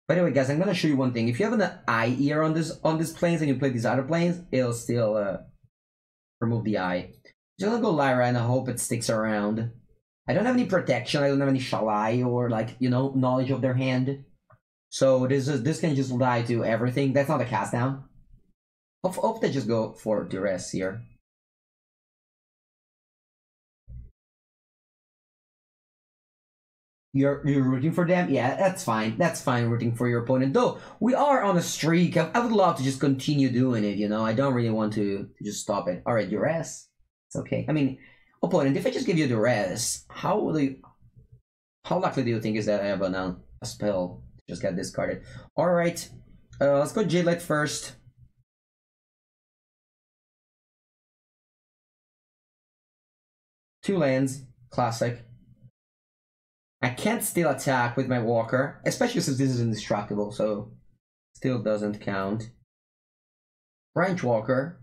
By the way, guys, I'm gonna show you one thing. If you have an eye ear on this planes and you play these other planes, it'll still remove the eye. Just gonna go Lyra and I hope it sticks around. I don't have any protection. I don't have any Shalai or like, you know, knowledge of their hand. So this can just die to everything. That's not a cast down. Hope they just go for duress here. You're rooting for them? Yeah, that's fine. That's fine rooting for your opponent. Though, we are on a streak. I would love to just continue doing it, you know? I don't really want to just stop it. Alright, duress. It's okay. I mean, opponent, if I just give you duress, how likely do you think is that I have a spell to just get discarded? Alright, let's go Jadelight first. Two lands. Classic. I can't still attack with my walker, especially since this is indestructible, so still doesn't count. Branch walker.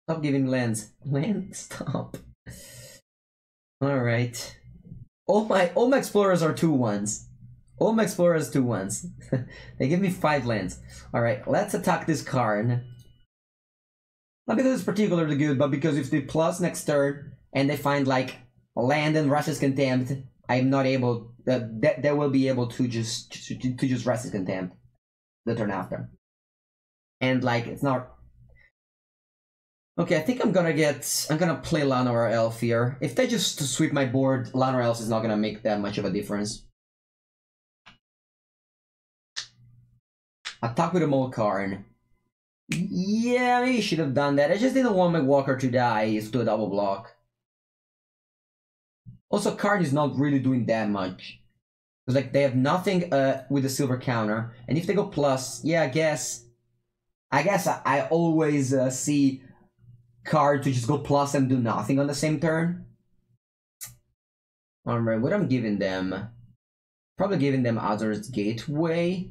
Stop giving lands. Land? Stop. Alright. All my explorers are 2/1s. All my explorers 2/1s. They give me 5 lands. Alright, let's attack this Karn. Not because it's particularly good, but because if they plus next turn and they find like land and Rush's Contempt, I'm not able. They will be able to just Rush's Contempt the turn after. And like it's not. Okay, I think I'm gonna play Llanowar Elf here. If they just sweep my board, Llanowar Elf is not gonna make that much of a difference. Attack with a Molkarn. Yeah, maybe should have done that. I just didn't want my walker to die to a double block. Also, Karn is not really doing that much. Because like they have nothing with the silver counter, and if they go plus, yeah, I guess I always see Karn to just go plus and do nothing on the same turn. Alright, what I'm giving them? Probably giving them Azor's Gateway.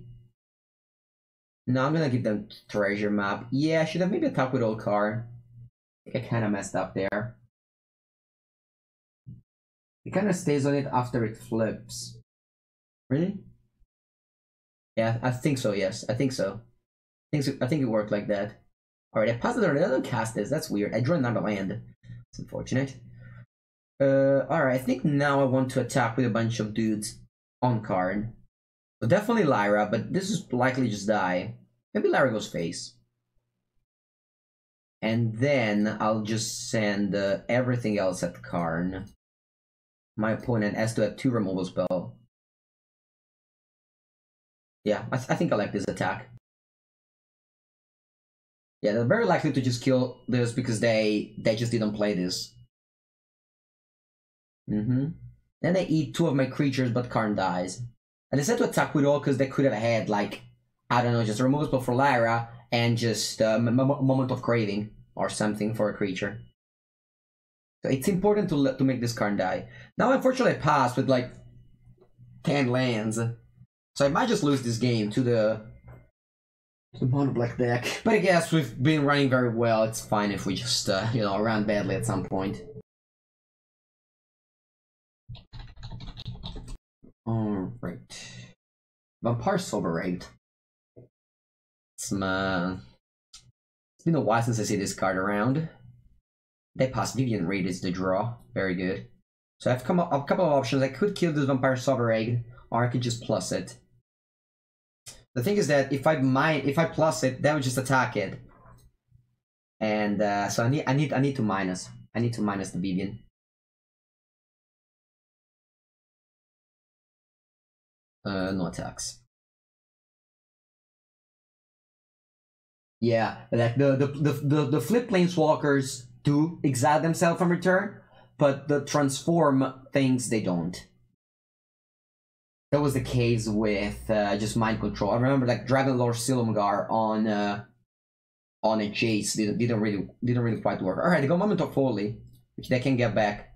No, I'm gonna give them Treasure Map. Yeah, I should have maybe attacked with old Karn. I think I kinda messed up there. It kinda stays on it after it flips. Really? Yeah, I think so, yes. I think so. I think it worked like that. Alright, I passed it on. I don't cast this. That's weird. I drew another land. It's unfortunate. Alright, I think now I want to attack with a bunch of dudes on Karn. So definitely Lyra, but this is likely just die. Maybe Lyra goes face. And then I'll just send everything else at Karn. My opponent has to have 2 removal spell. Yeah, I think I like this attack. Yeah, they're very likely to just kill this because they just didn't play this. Then they eat 2 of my creatures, but Karn dies. I decided to attack with all because they could have had, like, I don't know, just a removal spell for Lyra and just a moment of craving or something for a creature. So it's important to make this Karn die. Now, unfortunately, I passed with, like, 10 lands. So I might just lose this game to the mono black deck. But I guess we've been running very well. It's fine if we just, you know, run badly at some point. Alright. Vampire Soberate. It's been a while since I see this card around. They pass Vivian Raid is the draw. Very good. So I have a couple of options. I could kill this Vampire Soberate, or I could just plus it. The thing is that if I plus it, that would just attack it. And so I need to minus. I need to minus the Vivian. No attacks. Yeah, like the flip planeswalkers do exile themselves from return, but the transform things they don't. that was the case with just mind control. I remember like Dragon Lord Silumgar on a Jace didn't really quite work. All right, they got Moment of Folly, which they can get back.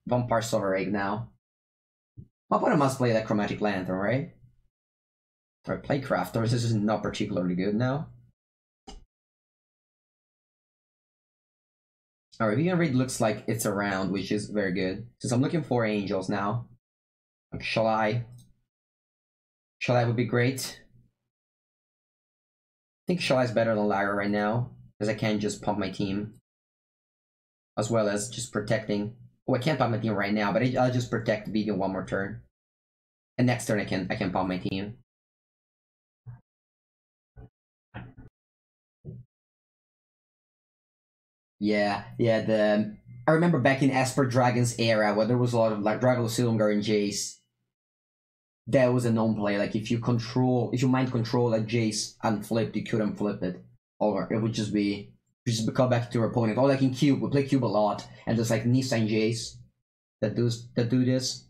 Vampire Silver Egg now. My opponent must play that Chromatic Lantern, right? Or Playcraft, or this is not particularly good now. Alright, Vivian Reed looks like it's around, which is very good. Since I'm looking for angels now. Like, shall I would be great. I think Shall is better than Lyra right now, because I can't just pump my team. As well as just protecting. Oh, I can't pump my team right now, but I'll just protect Vivian one more turn. And next turn I can pump my team. Yeah, I remember back in Esper Dragon's era where there was a lot of like Dragon Silumgar and Jace. That was a known play. Like if you mind control a Jace unflipped, you couldn't flip it. Or it would just be come back to your opponent. Or like in Cube, we play Cube a lot, and there's like Nissa and Jace that do this.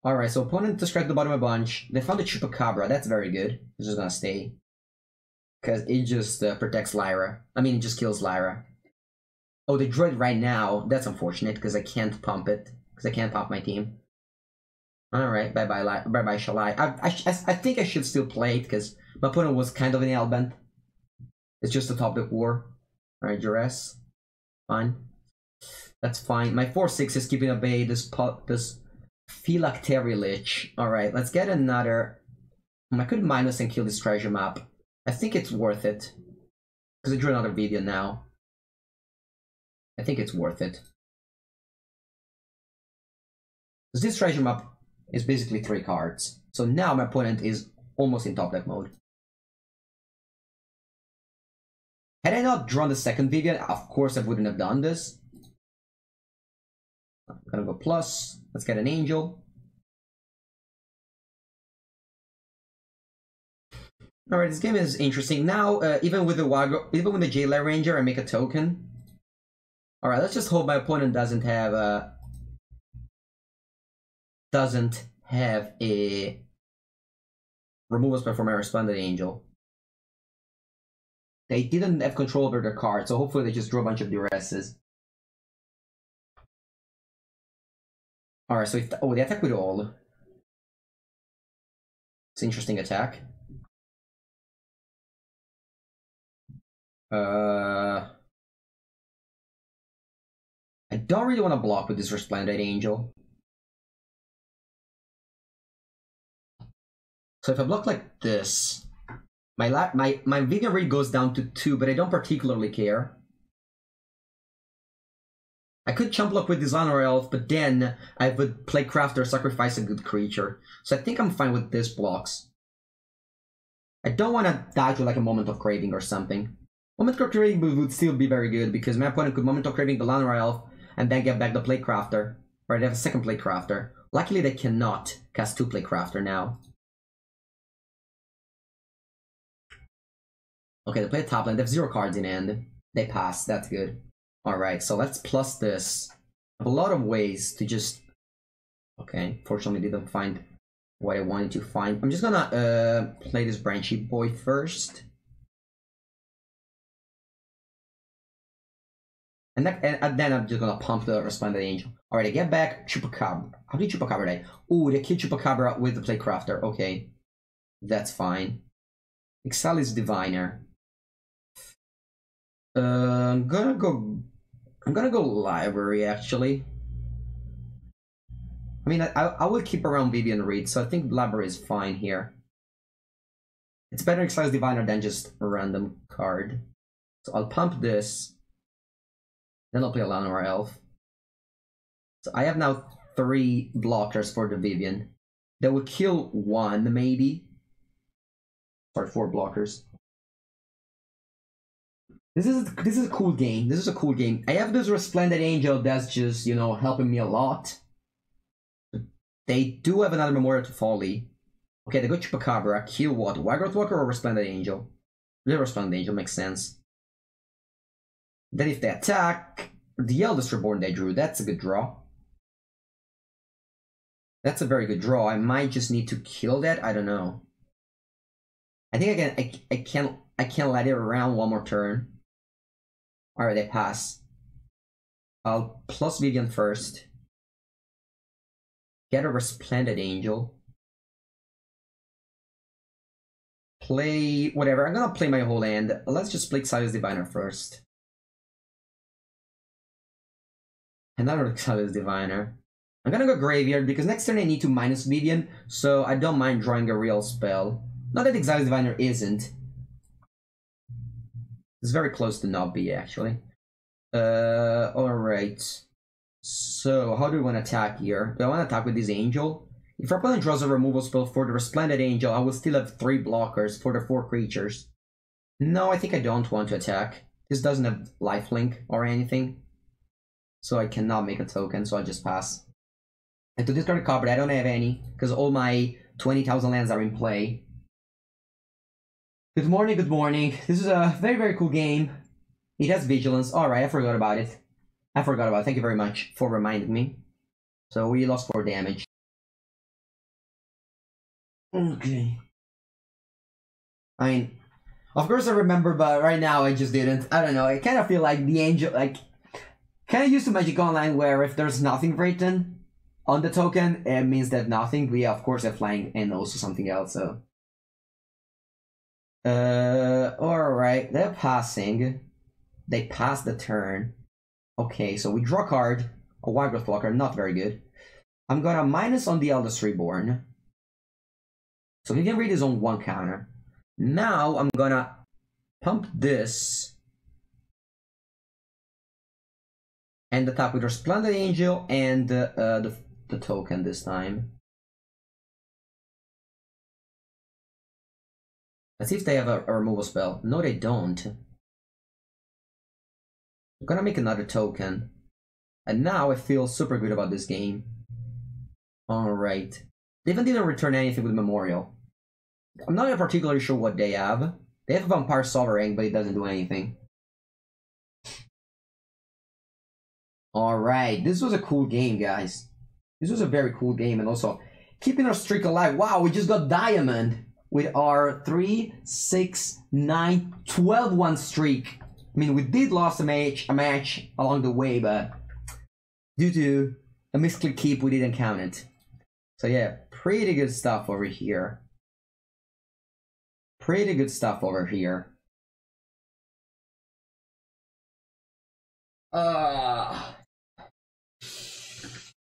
Alright, so opponent described the bottom a bunch. They found the Chupacabra, that's very good. It's just gonna stay. Because it just protects Lyra. I mean, it just kills Lyra. Oh, they drew it right now. That's unfortunate, because I can't pump it. Because I can't pump my team. Alright, bye-bye, Shall I think I should still play it, because my opponent was kind of an Hellbent. It's just a top deck war. Alright, Duress. Fine. That's fine. My 4-6 is keeping at bay this Phylactery Lich. Alright, let's get another... I could minus and kill this treasure map. I think it's worth it. Because I drew another video now. I think it's worth it. Because this treasure map is basically 3 cards. So now my opponent is almost in top deck mode. Had I not drawn the second Vivian, of course I wouldn't have done this. I'm gonna go plus. Let's get an angel. Alright, this game is interesting. Now, even with the Jailer Ranger, I make a token. Alright, let's just hope my opponent doesn't have a removal spell for my Resplendent Angel. They didn't have control over their card, so hopefully they just draw a bunch of Duresses. Alright, so they attack with all. It's an interesting attack. I don't really want to block with this Resplendent Angel. So if I block like this, my Vivian Reed goes down to 2, but I don't particularly care. I could chump block with Dishonor Elf, but then I would play Crafter or sacrifice a good creature. So I think I'm fine with this blocks. I don't want to die to like a Moment of Craving or something. Moment of Craving would still be very good because my opponent could Moment of Craving the Dishonor Elf and then get back the Playcrafter. Right, they have a second Playcrafter. Luckily they cannot cast 2 Playcrafter now. Okay, they play a top lane. They have 0 cards in hand. They pass. That's good. Alright, so let's plus this. I have a lot of ways to just... Okay, fortunately didn't find what I wanted to find. I'm just gonna play this Branchy Boy first. And then I'm just gonna pump the Resplendent Angel. Alright, I get back Chupacabra. How did Chupacabra die? Ooh, they killed Chupacabra with the Playcrafter. Okay. That's fine. Ixalis Diviner. I'm gonna go library actually. I mean, I will keep around Vivian Reed, so I think library is fine here. It's better Ixalis Diviner than just a random card. So I'll pump this. Then I'll play a Llanowar Elf. So I have now 3 blockers for the Vivian. That would kill 1 maybe. Sorry, 4 blockers. This is a cool game. This is a cool game. I have this Resplendent Angel that's just, you know, helping me a lot. They do have another Memorial to Folly. Okay, they go Chupacabra, kill what? Wygrowth Walker or Resplendent Angel? The Resplendent Angel makes sense. Then if they attack, the Eldest Reborn they drew, that's a good draw. That's a very good draw. I might just need to kill that. I don't know. I think I can let it around one more turn. Alright, I pass. I'll plus Vivian first. Get a Resplendent Angel. Play whatever. I'm gonna play my whole hand. Let's just play Xylis Diviner first. Another Xylis Diviner. I'm gonna go Graveyard because next turn I need to minus Vivian, so I don't mind drawing a real spell. Not that Xylis Diviner isn't. It's very close to not be, actually. Alright. So, how do we want to attack here? Do I want to attack with this Angel? If our opponent draws a removal spell for the Resplendent Angel, I will still have 3 blockers for the 4 creatures. No, I think I don't want to attack. This doesn't have lifelink or anything. So I cannot make a token, so I just pass. And to discard a card, I don't have any, because all my 20,000 lands are in play. Good morning, good morning. This is a very, very cool game. It has Vigilance. Alright, I forgot about it. Thank you very much for reminding me. So we lost 4 damage. Okay. I mean, of course I remember, but right now I just didn't. I don't know, I kind of feel like the Angel, like, kind of used to Magic Online where if there's nothing written on the token, it means that nothing. We of course have flying and also something else, so. Alright, they're passing. They pass the turn. Okay, so we draw a card, a Wild Growth blocker, not very good. I'm gonna minus on the Eldest Reborn. So he can read his own 1 counter. Now I'm gonna pump this. And attack with Resplendent Angel and the token this time. Let's see if they have a removal spell. No, they don't. I'm gonna make another token. And now I feel super good about this game. Alright. They even didn't return anything with Memorial. I'm not particularly sure what they have. They have a Vampire Sovereign, but it doesn't do anything. Alright, this was a cool game, guys. This was a very cool game, and also keeping our streak alive. Wow, we just got Diamond with our 3, 6, 9, 12-1 streak. I mean, we did lose a match along the way, but due to a misclick keep, we didn't count it. So yeah, pretty good stuff over here. Pretty good stuff over here.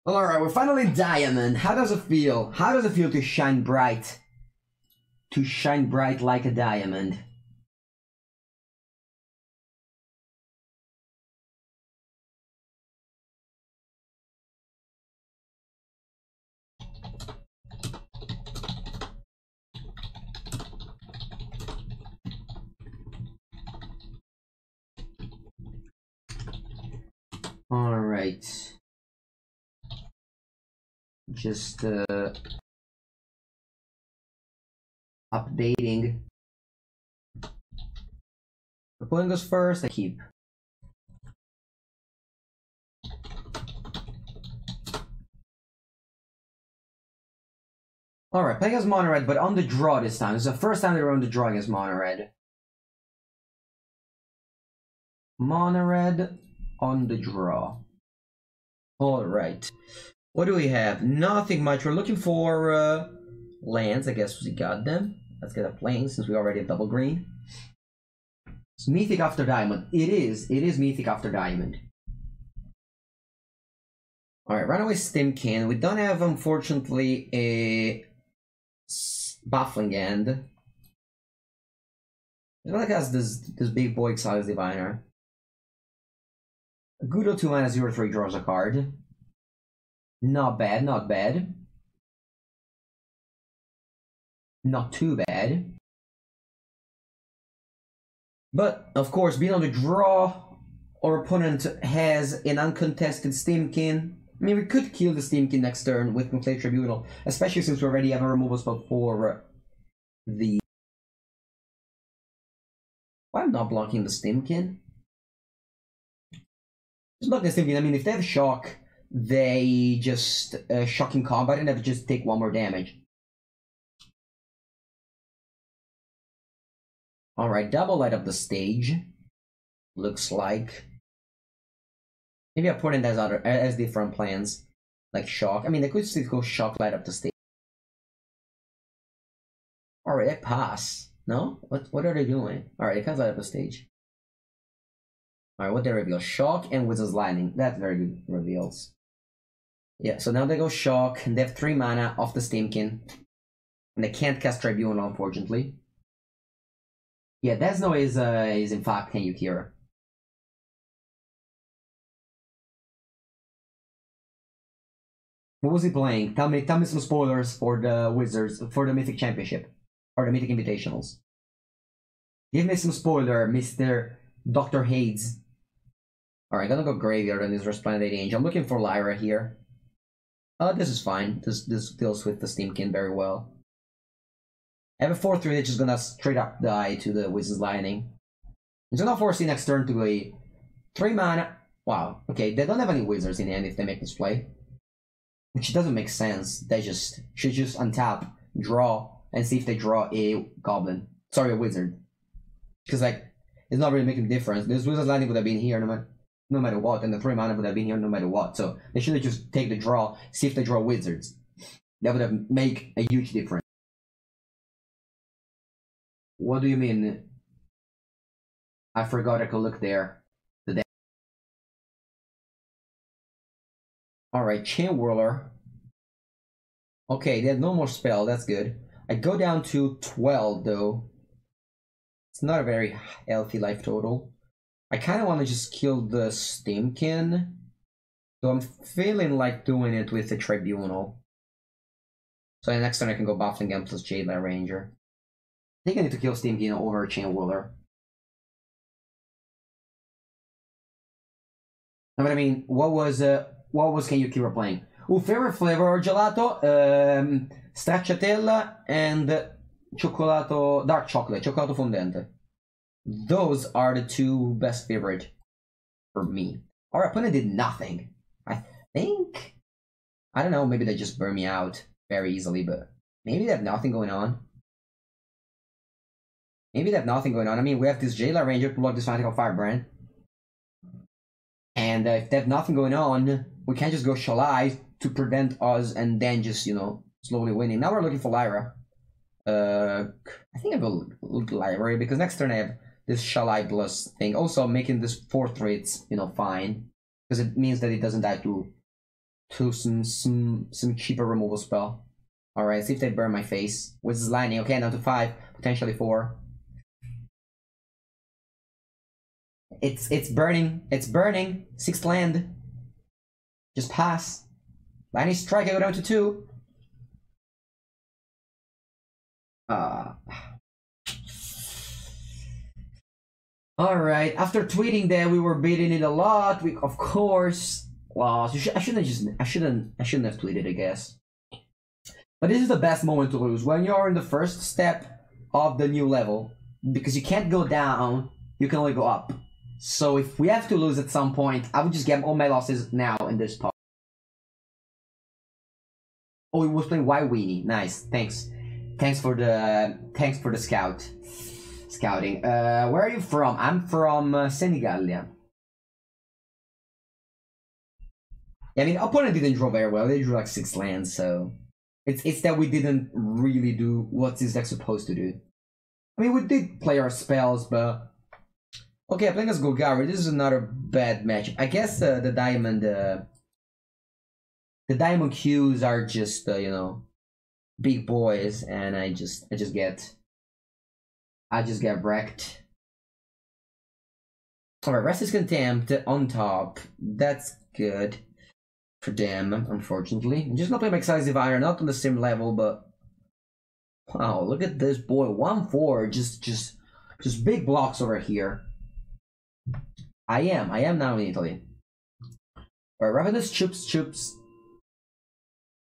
Alright, we're finally Diamond. How does it feel? How does it feel to shine bright? To shine bright like a diamond. Alright. Just updating. Opponent goes first, I keep. Alright, playing as Mono Red, but on the draw this time. This is the first time they're on the draw against Mono Red. Mono Red on the draw. Alright. What do we have? Nothing much. We're looking for lands. I guess we got them. Let's get a plane since we already have double green. It's Mythic after Diamond. It is Mythic after Diamond. Alright, Runaway Stimkin. We don't have, unfortunately, a Baffling End. It like has this big boy Xylis Diviner. Gudo 2 mana 0/3 draws a card. Not bad, not bad. Not too bad. But, of course, being on the draw, our opponent has an uncontested Stimkin. I mean, we could kill the Stimkin next turn with Nuclear Tribunal, especially since we already have a removal spell for the... Why am I not blocking the Stimkin? Just block the Stimkin. I mean, if they have Shock, they just shock in combat and they just take 1 more damage. Alright, double light up the stage. Looks like. Maybe opponent has different plans. Like shock. I mean, they could still go shock light up the stage. Alright, they pass. No? What are they doing? Alright, they can't light up the stage. Alright, what they reveal? Shock and Wizard's Lightning. That's very good reveals. Yeah, so now they go shock, and they have 3 mana off the Steamkin. And they can't cast Tribunal, unfortunately. Yeah, Desno is in fact Ken Yukira. What was he playing? Tell me some spoilers for the Wizards, for the Mythic Championship. Or the Mythic Invitationals. Give me some spoiler, Mr. Dr. Hades. Alright, gonna go Graveyard on this Resplendent Angel. I'm looking for Lyra here. This is fine. This deals with the Steamkin very well. I have a 4-3 that's just gonna straight up die to the Wizard's Lightning. It's gonna force the next turn to a 3 mana. Wow, okay, they don't have any Wizards in the end if they make this play. Which doesn't make sense. They should just untap, draw, and see if they draw a Goblin. Sorry, a Wizard. Because, like, it's not really making a difference. This Wizard's Lightning would have been here no matter what, and the 3 mana would have been here no matter what. So they should have just take the draw, see if they draw Wizards. That would have make a huge difference. What do you mean? I forgot I could look there. Alright, Chain Whirler. Okay, they had no more spell, that's good. I go down to 12 though. It's not a very healthy life total. I kind of want to just kill the Steamkin. So I'm feeling like doing it with the Tribunal. So the next turn I can go Buffed again plus Jadelight Ranger. I think I need to kill Steamkin over Chain Whirler. But I mean, what was Ken Yukira playing? Favorite flavor gelato, stracciatella and dark chocolate, cioccolato fondente. Those are the 2 best favorite for me. Our opponent did nothing. I think. I don't know, maybe they just burn me out very easily, but maybe they have nothing going on. I mean, we have this Jailer Ranger to block this Fanatical Firebrand. And if they have nothing going on, we can't just go Shalai to prevent us and then just, slowly winning. Now we're looking for Lyra. I think I will look Lyra because next turn I have this Shalai plus thing. Also making this 4-3, it's, fine. Because it means that it doesn't die to some cheaper removal spell. Alright, see if they burn my face. Wizard's Lightning, okay, down to 5, potentially 4. It's burning. 6th land. Just pass. Lightning Strike, I go down to 2. Alright, after tweeting that we were beating it a lot, we of course lost. I shouldn't have tweeted, I guess. But this is the best moment to lose, when you're in the first step of the new level. Because you can't go down, you can only go up. So if we have to lose at some point, I would just get all my losses now in this part. Oh, he was playing White Weenie. Nice, thanks. Thanks for the scouting. Where are you from? I'm from Senegal. Yeah, I mean, opponent didn't draw very well. They drew like 6 lands, so it's that we didn't really do what this deck's supposed to do. I mean, we did play our spells, but okay, I'm playing as Golgari. This is another bad match. I guess the diamond Qs are just big boys, and I just get wrecked. Alright, Restless Contempt on top. That's good for them, unfortunately. I'm just gonna play my Excisive Iron, not on the same level, but wow, look at this boy. 1-4, just big blocks over here. I am now in Italy. Alright, Ravenous Chups.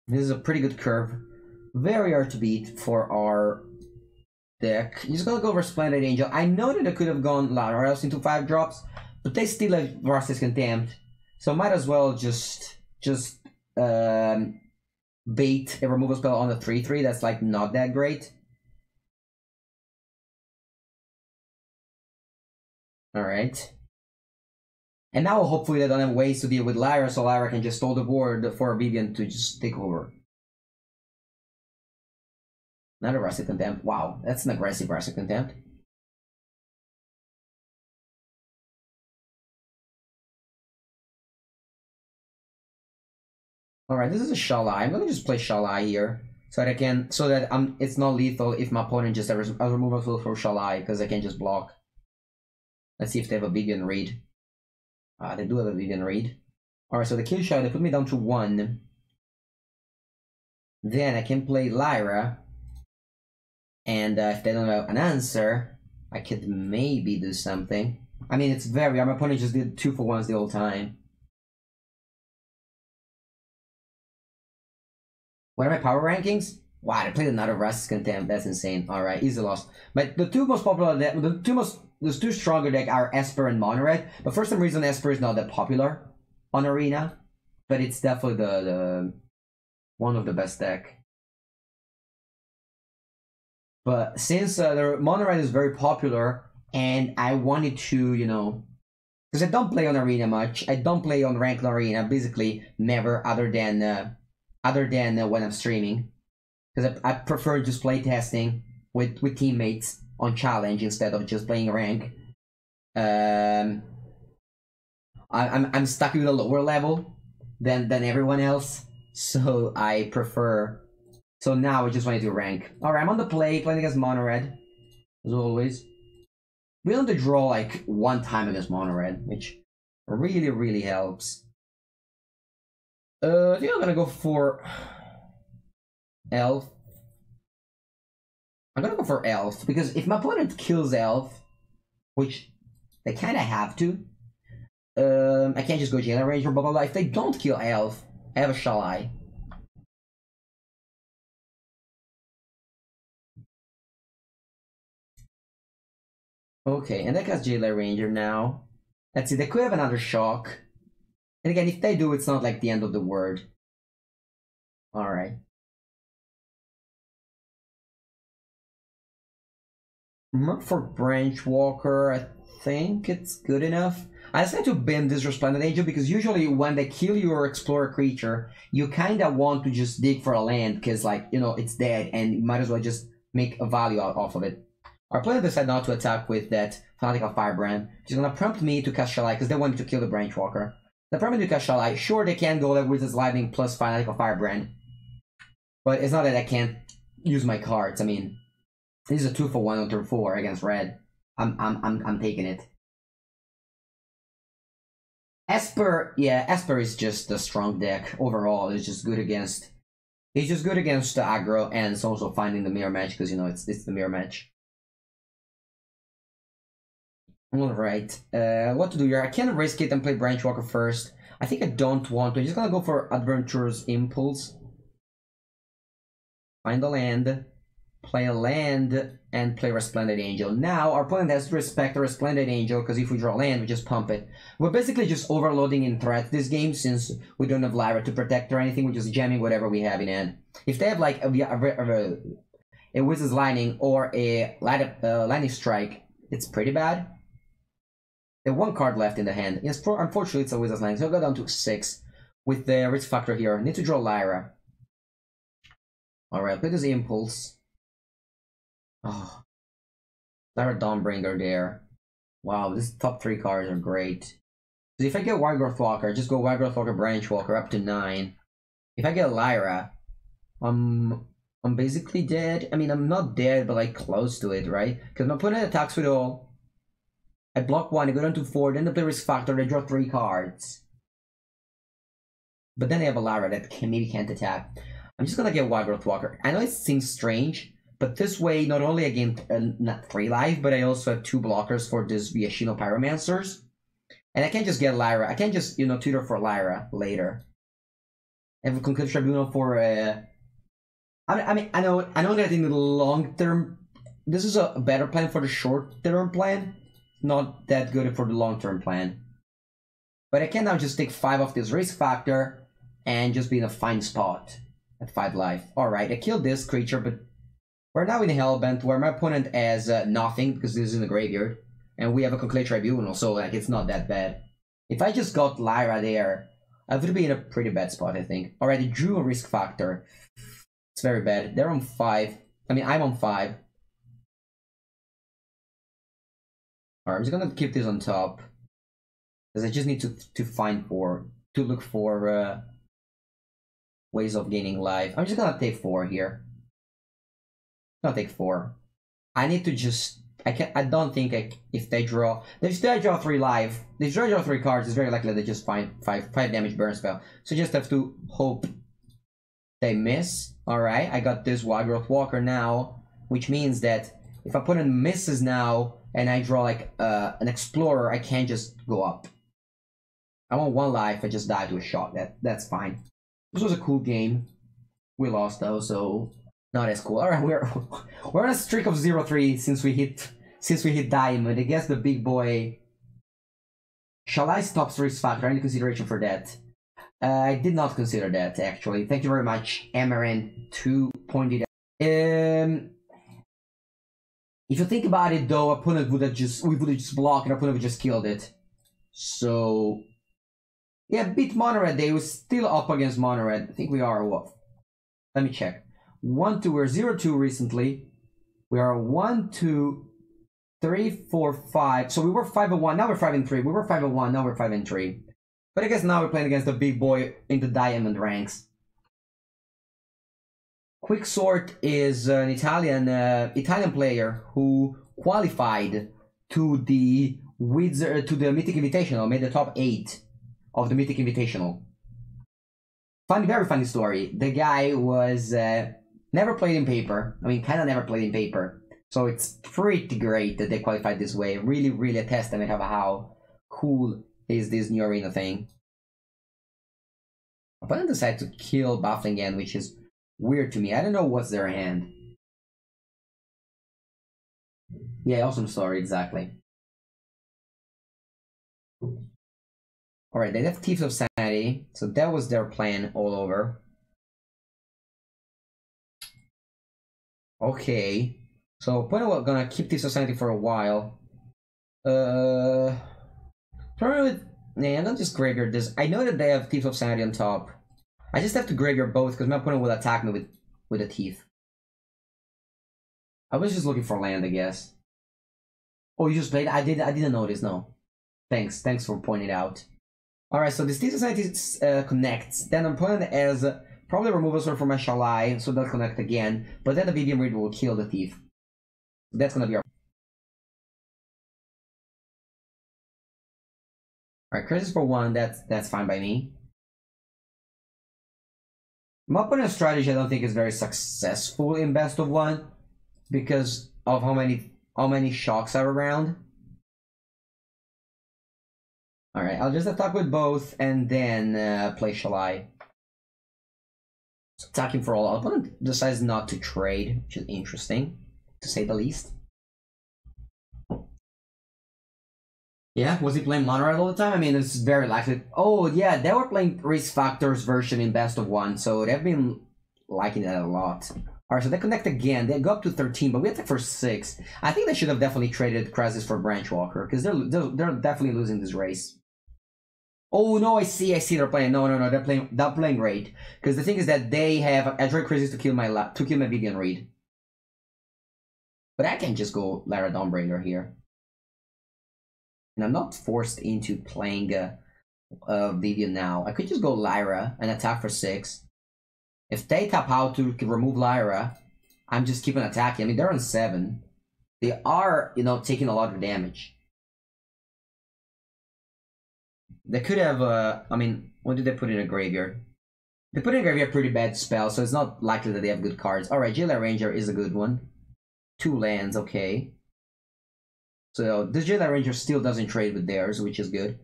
This is a pretty good curve. Very hard to beat for our deck. He's gonna go Resplendent Angel. I know that I could have gone Lara else into 5 drops, but they still have Restless Contempt. So might as well just just bait a removal spell on a 3/3. That's like not that great. Alright. And now hopefully they don't have ways to deal with Lyra, so Lyra can just hold the board for Vivian to just take over. Another Rustic Contempt. Wow, that's an aggressive Rustic Contempt. Alright, this is a Shalai. I'm gonna just play Shalai here. So that I can it's not lethal if my opponent just has a removal tool for Shalai, because I can just block. Let's see if they have a Vivian read. They do have a Vivian read. Alright, so the kill shot, they put me down to 1. Then I can play Lyra. And if they don't have an answer, I could maybe do something. I mean, it's very... my opponent just did 2-for-1s the whole time. What are my power rankings? Wow, I played another Rustic Contempt. That's insane. Alright, easy loss. But the two most popular... the two stronger deck are Esper and Mono-Red. But for some reason, Esper is not that popular on Arena. But it's definitely the one of the best deck. But since the Mono-Red is very popular, and I wanted to, you know, because I don't play on Arena much. I don't play on Ranked Arena, basically never, other than when I'm streaming. Because I prefer just play testing with teammates on Challenge instead of just playing rank. I'm stuck with a lower level than everyone else, so I prefer. So now I just want to do rank. Alright, I'm on the playing against Mono-Red, as always. We only draw like 1 time against Mono-Red, which really, really helps. I think I'm gonna go for Elf. I'm gonna go for Elf, because if my opponent kills Elf, which they kinda have to, I can't just go Jailer Ranger, blah blah blah. If they don't kill Elf, I have a Shalai. Okay, and that guy's Jailer Ranger now. Let's see, they could have another shock. And again, if they do, it's not like the end of the world. Alright. Mark for Branch Walker, I think it's good enough. I decided to bin this Resplendent Angel because usually when they kill your Explorer creature, you kinda want to just dig for a land because, like, you know, it's dead and you might as well just make a value off of it. Our player decided not to attack with that Fanatical Firebrand. She's gonna prompt me to cast Shalai because they want me to kill the Branch Walker. They prompt me to cast Shalai. Sure, they can go like with this Lightning plus Fanatical Firebrand, but it's not that I can't use my cards. I mean, this is a 2-for-1 on turn 4 against red. I'm taking it. Esper, yeah, Esper is just a strong deck overall. It's just good against. He's just good against the aggro, and it's also finding the mirror match because, you know, it's the mirror match. Alright, what to do here? I can't risk it and play Branch Walker first. I think I don't want to. I'm just gonna go for Adventurer's Impulse. Find a land, play a land, and play Resplendent Angel. Now, our opponent has to respect the Resplendent Angel, because if we draw land, we just pump it. We're basically just overloading in threat this game, since we don't have Lyra to protect or anything. We're just jamming whatever we have in hand. If they have, like, a Wizard's Lightning or a Lightning Strike, it's pretty bad. They have 1 card left in the hand. Yes, unfortunately, it's a Wizard's Lightning, so I'll go down to 6. With the risk factor here, I need to draw Lyra. Alright, I'll play this Impulse. Oh, Lyra Dawnbringer there. Wow, these top 3 cards are great. Because if I get Wildgrowth Walker, just go Wildgrowth Walker, Branch Walker up to 9. If I get Lyra, I'm basically dead. I mean, I'm not dead, but like close to it, right? Because my opponent attacks with all. I block 1, I go down to 4, then they play risk factor, they draw 3 cards. But then I have a Lyra that maybe can't attack. I'm just gonna get Wildgrowth Walker. I know it seems strange, but this way, not only I gain not 3 life, but I also have 2 blockers for this Viashino Pyromancers. And I can't just get Lyra. I can't just, you know, tutor for Lyra later. I have a Conclave Tribunal for I mean, I know that in the long term, this is a better plan for the short term plan. Not that good for the long term plan. But I can now just take 5 of this risk factor, and just be in a fine spot at 5 life. Alright, I killed this creature, but we're now in Hellbent where my opponent has nothing because this is in the graveyard. And we have a Conclave Tribunal, so like it's not that bad. If I just got Lyra there, I would be in a pretty bad spot, I think. Alright, I drew a risk factor. It's very bad. They're on 5. I mean, I'm on 5. Alright, I'm just gonna keep this on top. Because I just need to look for ways of gaining life. I'm just gonna take 4 here. I'm gonna take 4. I need to just... I don't think if they draw... If they draw 3 life, if they draw 3 cards, it's very likely they just find 5 damage burn spell. So you just have to hope they miss. Alright, I got this Wildgrowth Walker now, which means that if opponent misses now, and I draw like an Explorer, I can't just go up. I'm on 1 life, I just died to a shot. That's fine. This was a cool game. We lost though, so not as cool. Alright, we're on a streak of 0-3 since we hit Diamond. I guess the big boy... Shall I stop risk factor? Any consideration for that? I did not consider that actually. Thank you very much, Amaranth, to point it out. If you think about it though, opponent would have just blocked and opponent would just killed it. So yeah, beat Monored. They were still up against Monored. I think we are what? Let me check. 1-2, we're 0-2 recently. We are 1, 2, 3, 4, 5. So we were 5-1, now we're 5-3. We were 5-1, now we're 5-3. But I guess now we're playing against the big boy in the Diamond ranks. Quicksort is an Italian player who qualified to the Mythic Invitational, made the top 8 of the Mythic Invitational. Very funny story. The guy was never played in paper. I mean, kind of never played in paper. So it's pretty great that they qualified this way. Really, really a testament of how cool is this new arena thing. Opponent decided to kill Bufflingen, which is weird to me. I don't know what's their hand. Yeah, awesome story, exactly. Alright, they have Thieves of Sanity, so that was their plan all over. Okay, so opponent was gonna keep Thieves of Sanity for a while. Probably, I'm gonna just graveyard this. I know that they have Thieves of Sanity on top. I just have to graveyard both because my opponent will attack me with a Thief. I was just looking for land, I guess. Oh, you just played? I didn't notice. No, thanks for pointing it out. All right, so this Thieves of Sanity connects. Then the opponent has probably removal sword from my Shalai, so they'll connect again. But then the BBM Reader will kill the Thief. That's gonna be our... Alright, Crisis for 1, that's fine by me. My opponent's strategy I don't think is very successful in best of 1 because of how many shocks are around. Alright, I'll just attack with both and then play Shalai. So attacking for all. Our opponent decides not to trade, which is interesting, to say the least. Yeah, was he playing Monorail all the time? I mean, it's very likely. Oh, yeah, they were playing Risk Factors version in Best of 1, so they've been liking that a lot. Alright, so they connect again. They go up to 13, but we attack for 6. I think they should have definitely traded Krasis for Branchwalker, because they're definitely losing this race. Oh, no, I see they're playing. No, they're playing great. Because the thing is that they have Adroit Krasis to kill my Vivian Reed. But I can just go Lara Dawnbringer here. And I'm not forced into playing Vivian now. I could just go Lyra and attack for 6. If they tap out to remove Lyra, I'm just keeping attacking. I mean, they're on 7. They are, taking a lot of damage. They could have, I mean, what did they put in a graveyard? They put in a graveyard pretty bad spell, so it's not likely that they have good cards. Alright, Jailer Ranger is a good one. 2 lands, okay. So this Jailer Ranger still doesn't trade with theirs, which is good.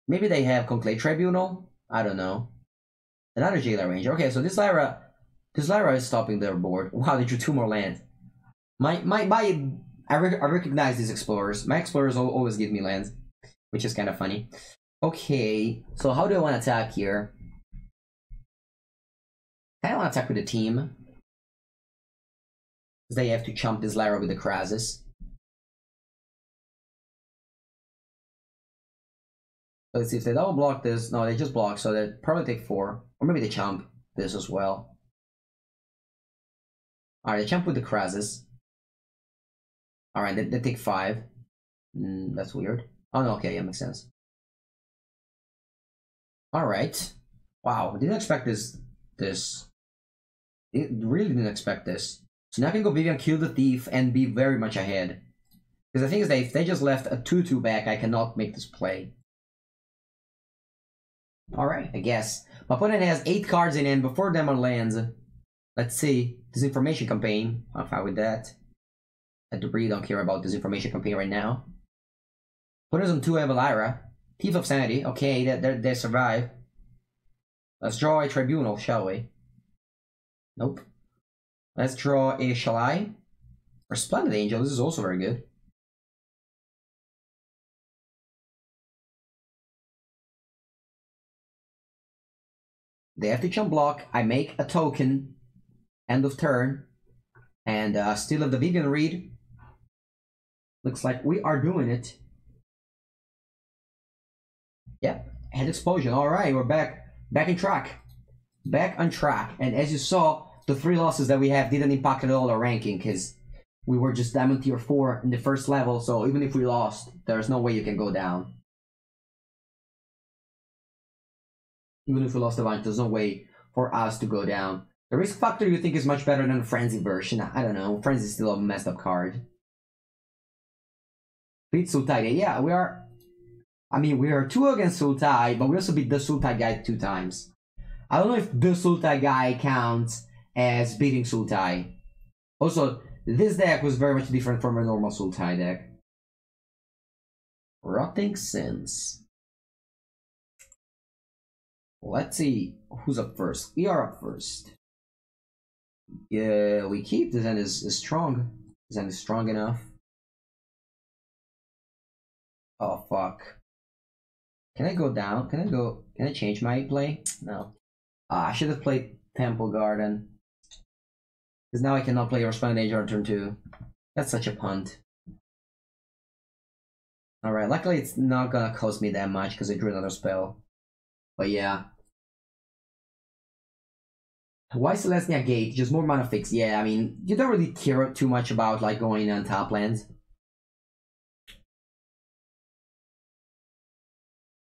Maybe they have Conclave Tribunal? I don't know. Another Jailer Ranger. Okay, so this Lyra is stopping their board. Wow, they drew 2 more lands. I recognize these Explorers. My Explorers always give me lands, which is kind of funny. Okay, so how do I want to attack here? I want to attack with the team. Because they have to chump this Lyra with the Krasis. Let's see if they double block this. No, they just block, so they probably take 4. Or maybe they chump this as well. Alright, they chump with the Krasis. Alright, they take 5. That's weird. Oh no, okay, yeah, makes sense. Alright. Wow, didn't expect this. Really didn't expect this. So now I can go Vivian, kill the thief, and be very much ahead. Because the thing is that if they just left a 2-2 back, I cannot make this play. Alright, I guess. My opponent has 8 cards in hand before them on lands. Let's see. Disinformation campaign. I'm fine with that. I really don't care about disinformation campaign right now. Opponents on 2 have a Lyra. Thief of Sanity. Okay, they survive. Let's draw a Tribunal, shall we? Nope. Let's draw a Shalai. Or Splendid Angel. This is also very good. They have to chump block. I make a token. End of turn. And still have the Vivian read. Looks like we are doing it. Yep. Head explosion. Alright, we're back. Back in track. Back on track. And as you saw, the 3 losses that we have didn't impact at all our ranking, because we were just Diamond Tier 4 in the first level, so even if we lost, there's no way you can go down. Even if we lost the bunch, there's no way for us to go down. The risk factor you think is much better than the Frenzy version. I don't know. Frenzy is still a messed up card. Beat Sultai. Yeah, we are... I mean, we are 2 against Sultai, but we also beat the Sultai guy 2 times. I don't know if the Sultai guy counts as beating Sultai. Also, this deck was very much different from a normal Sultai deck. Rotting Sins. Let's see who's up first. We are up first. Yeah, we keep. This end is strong. This end is strong enough. Oh, fuck. Can I go down? Can I change my play? No. I should have played Temple Garden. Because now I cannot play Resplendent Angel on turn 2. That's such a punt. Alright, luckily it's not gonna cost me that much because I drew another spell. But yeah. Why Celestia Gate? Just more mana fix. Yeah, I mean, you don't really care too much about like going on top lands.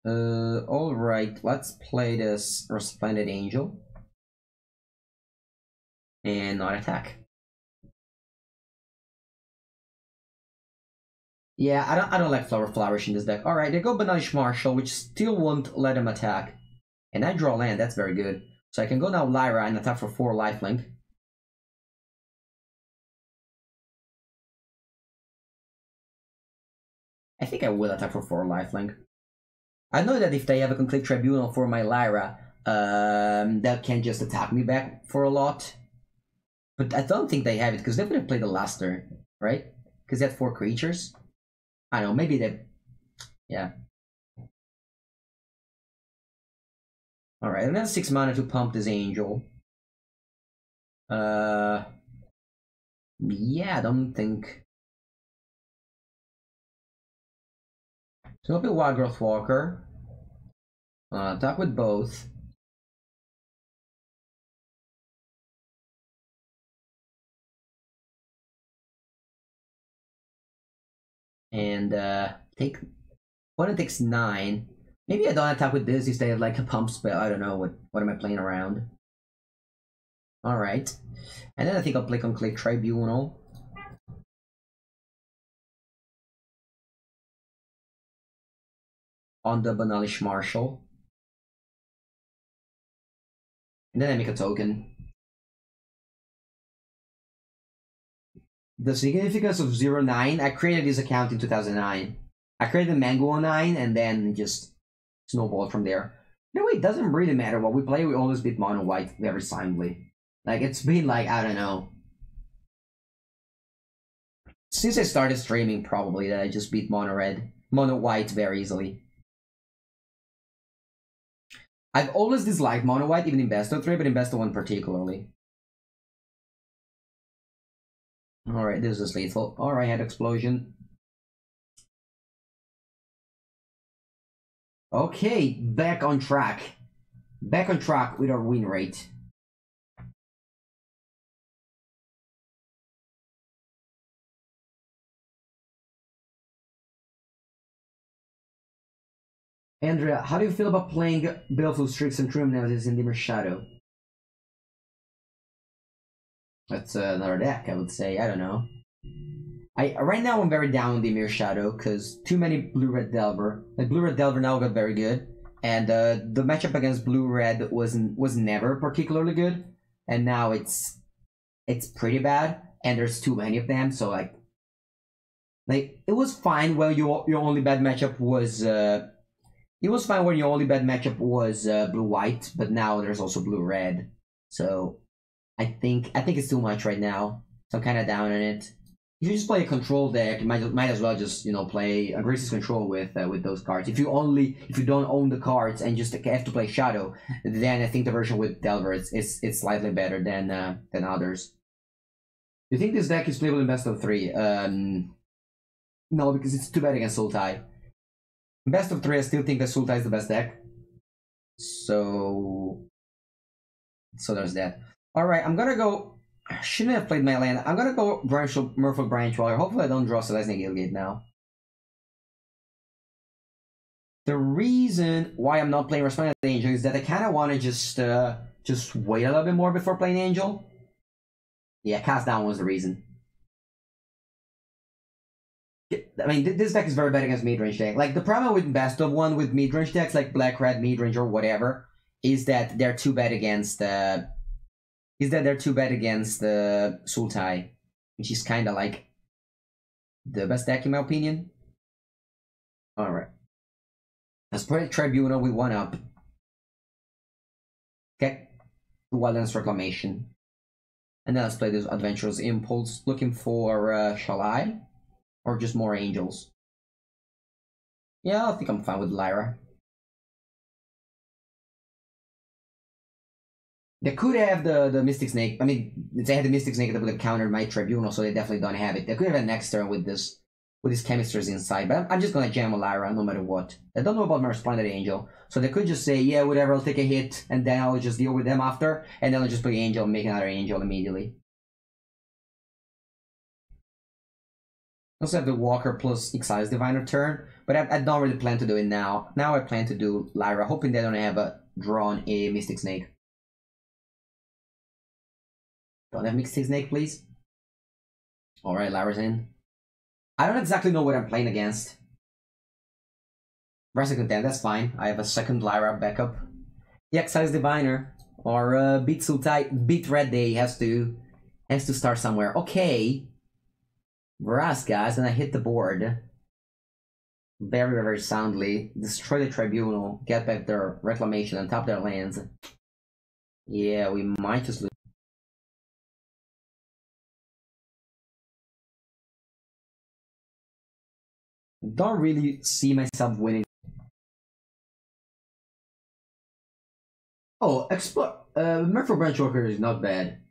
Alright, let's play this Resplendent Angel. And not attack. Yeah, I don't like Flourish in this deck. Alright, they go Banish Marshal, which still won't let him attack. And I draw land, that's very good. So I can go now Lyra and attack for 4 lifelink. I think I will attack for 4 lifelink. I know that if they have a Conclave Tribunal for my Lyra, that can just attack me back for a lot. But I don't think they have it, because they would have played the last turn, right? Because they had 4 creatures. I don't know, maybe they... Yeah. Alright, another 6 mana to pump this angel. Yeah, I don't think... So I'll be Wild Growth Walker. Attack with both. And take... One it takes 9. Maybe I don't attack with this if they have like a pump spell. I don't know. What am I playing around? Alright. And then I think I'll play Conclave Tribunal. On the Banalish Marshal. And then I make a token. The significance of 09, I created this account in 2009. I created Mengucci and then just snowballed from there. No, it doesn't really matter what we play, we always beat mono white very soundly. Like, it's been like, I don't know. Since I started streaming, probably, that I just beat mono white very easily. I've always disliked mono white, even in best of 3, but in best of 1 particularly. Alright, this is lethal. Alright, head explosion. Okay, back on track. Back on track with our win rate. Andrea, how do you feel about playing Baleful Strix and Trim Nemesis in Dimmer Shadow? That's another deck, I would say. I don't know. Right now I'm very down on Dimmer Shadow because too many Blue-Red Delver. Like Blue-Red Delver now got very good, and the matchup against Blue-Red was never particularly good, and now it's pretty bad, and there's too many of them. So like it was fine when your only bad matchup was. It was fine when your only bad matchup was blue-white, but now there's also blue-red. So I think it's too much right now. So I'm kind of down on it. If you just play a control deck, you might as well just play Aggressive Control with those cards. If you don't own the cards and just have to play Shadow, then I think the version with Delver is slightly better than others. Do you think this deck is playable in best of 3? No, because it's too bad against Sultai. Best of 3, I still think that Sultai is the best deck. So there's that. Alright, I'm gonna go... I shouldn't have played my land. I'm gonna go Merfolk Branchwalker. Hopefully I don't draw Celestia Guildgate now. The reason why I'm not playing Resplendent Angel is that I kind of want to just wait a little bit more before playing Angel. Yeah, Cast Down was the reason. I mean, this deck is very bad against midrange deck. Like, the problem with best of 1 with midrange decks, like Black, Red, midrange, or whatever, is that they're too bad against Sultai, which is kind of like the best deck in my opinion. Alright. Let's play Tribunal with 1 up. Okay. Wilderness Reclamation. And then let's play this Adventurous Impulse, looking for Shall I? Or just more angels? Yeah, I think I'm fine with Lyra. They could have the Mystic Snake. I mean, if they had the Mystic Snake, that would have countered my Tribunal, so they definitely don't have it. They could have a next turn with this Chemisters inside, but I'm just gonna jam a Lyra no matter what. I don't know about my Resplendent Angel, so they could just say, yeah, whatever, I'll take a hit, and then I'll just deal with them after, and then I'll just play Angel and make another Angel immediately. I also have the Walker plus Excise Diviner turn, but I don't really plan to do it now. Now I plan to do Lyra, hoping they don't have drawn a Mystic Snake. Don't have Mystic Snake, please. Alright, Lyra's in. I don't exactly know what I'm playing against. Wrestling Content, that's fine. I have a second Lyra backup. The Excise Diviner, or beat Sultai, beat Red Day has to start somewhere. Okay. Whereas, guys, and I hit the board very, very soundly. Destroy the Tribunal, get back their Reclamation, and top their lands. Yeah, we might just lose. Don't really see myself winning. Oh, Merfolk Branchwalker is not bad.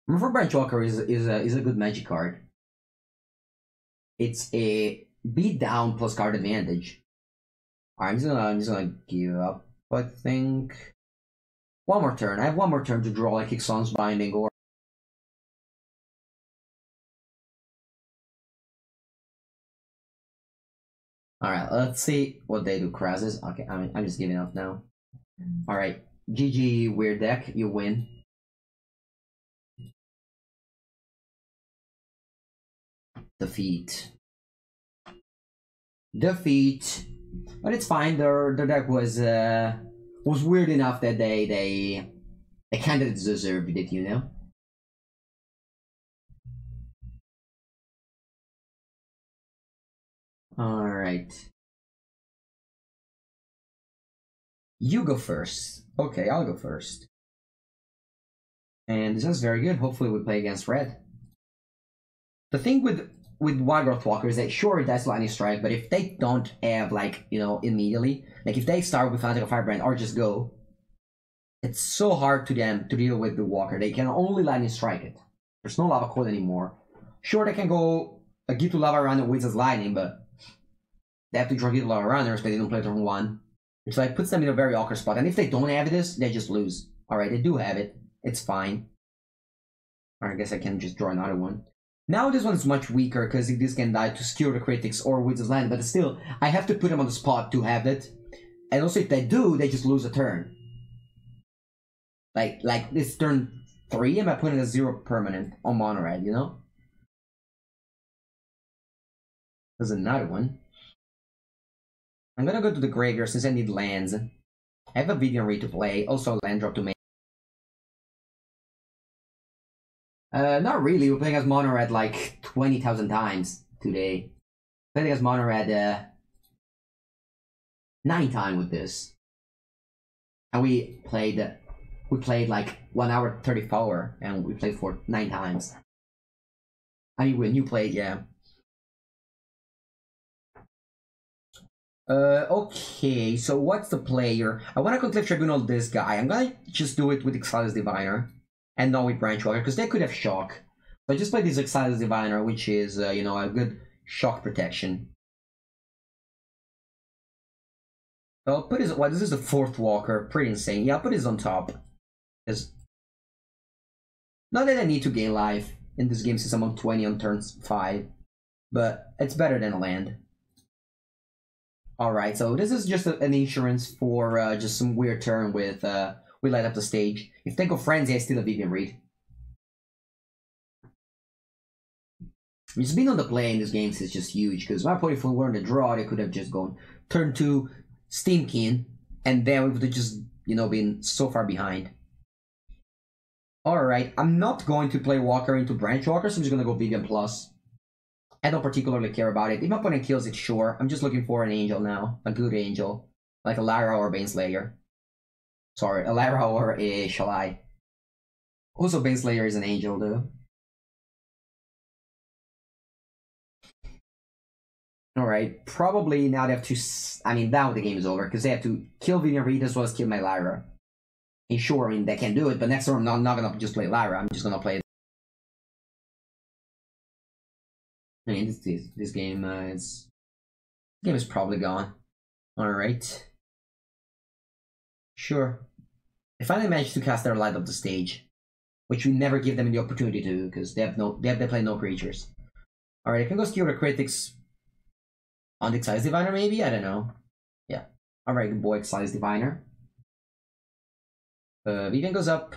Merfolk Branchwalker is a good magic card. It's a beat down plus card advantage. Alright, I'm just gonna give up, I think. One more turn. I have one more turn to draw like Ixalan's Binding or alright, let's see what they do. Krasis. Okay, I'm just giving up now. Alright. GG weird deck, you win. Defeat. But it's fine. Their deck was weird enough that they kind of deserved it, you know. All right. You go first. Okay, I'll go first. And this is very good. Hopefully we play against red. The thing with Wildgrowth Walker is that sure it does lightning strike, but if they don't have like, you know, immediately, like if they start with Fanatic of Firebrand or just go, It's so hard to them to deal with the walker. They can only lightning strike it. There's no lava coil anymore. Sure, they can go a Gitu Lava Runner with his lightning, but they have to draw Gitu Lava Runners, but they don't play turn 1. Which like puts them in a very awkward spot. And if they don't have this, they just lose. Alright, they do have it. It's fine. Alright, I guess I can just draw another one. Now this one's much weaker because this can die to skewer the critics or Wizard's Land, but still, I have to put them on the spot to have it. And also if they do, they just lose a turn. Like this turn 3, am I putting a 0 permanent on mono red, you know? There's another one. I'm gonna go to the graveyard since I need lands. I have a Vivian Reed to play, also a land drop to make. Not really, we're playing as mono red like 20,000 times today. Playing as mono red 9 times with this. And we played like 1 hour 34 and we played for 9 times. I mean when you played, yeah. Okay, so what's the player? I want to Conclave Tribunal this guy. I'm gonna just do it with Exilus Diviner and not with Branchwalker, because they could have Shock. So I just play this Exilus Diviner, which is, you know, a good shock protection. So I'll put his, well, this is the 4th Walker, pretty insane. Yeah, I'll put his on top. Because, not that I need to gain life in this game since I'm on 20 on turn 5, but it's better than a land. Alright, so this is just an insurance for just some weird turn with we light up the stage. If they go Frenzy, I still have Vivian Reed. Just being on the play in this game is just huge, because my opponent, if we were on the draw, they could have just gone turn 2, Steam King, and then we would have just, you know, been so far behind. Alright, I'm not going to play Walker into Branch Walker, so I'm just going to go Vivian Plus. I don't particularly care about it. If my opponent kills it, sure. I'm just looking for an angel now. A good angel. Like a Lyra or a Baneslayer. Sorry, a Lyra or a Shalai. Also, Baneslayer is an angel, though. Alright, probably now they have to... I mean, now the game is over, because they have to kill Vivian Reed as well as kill my Lyra. And sure, I mean, they can do it, but next turn I'm not gonna just play Lyra. I'm just gonna play... I mean, this game is probably gone. All right. Sure. I finally managed to cast their light up the stage, which we never give them the opportunity to because they play no creatures. All right, I can go skewer the critics on the Exilus Diviner, maybe. I don't know. Yeah. All right, good boy, Exilus Diviner. Vivian goes up.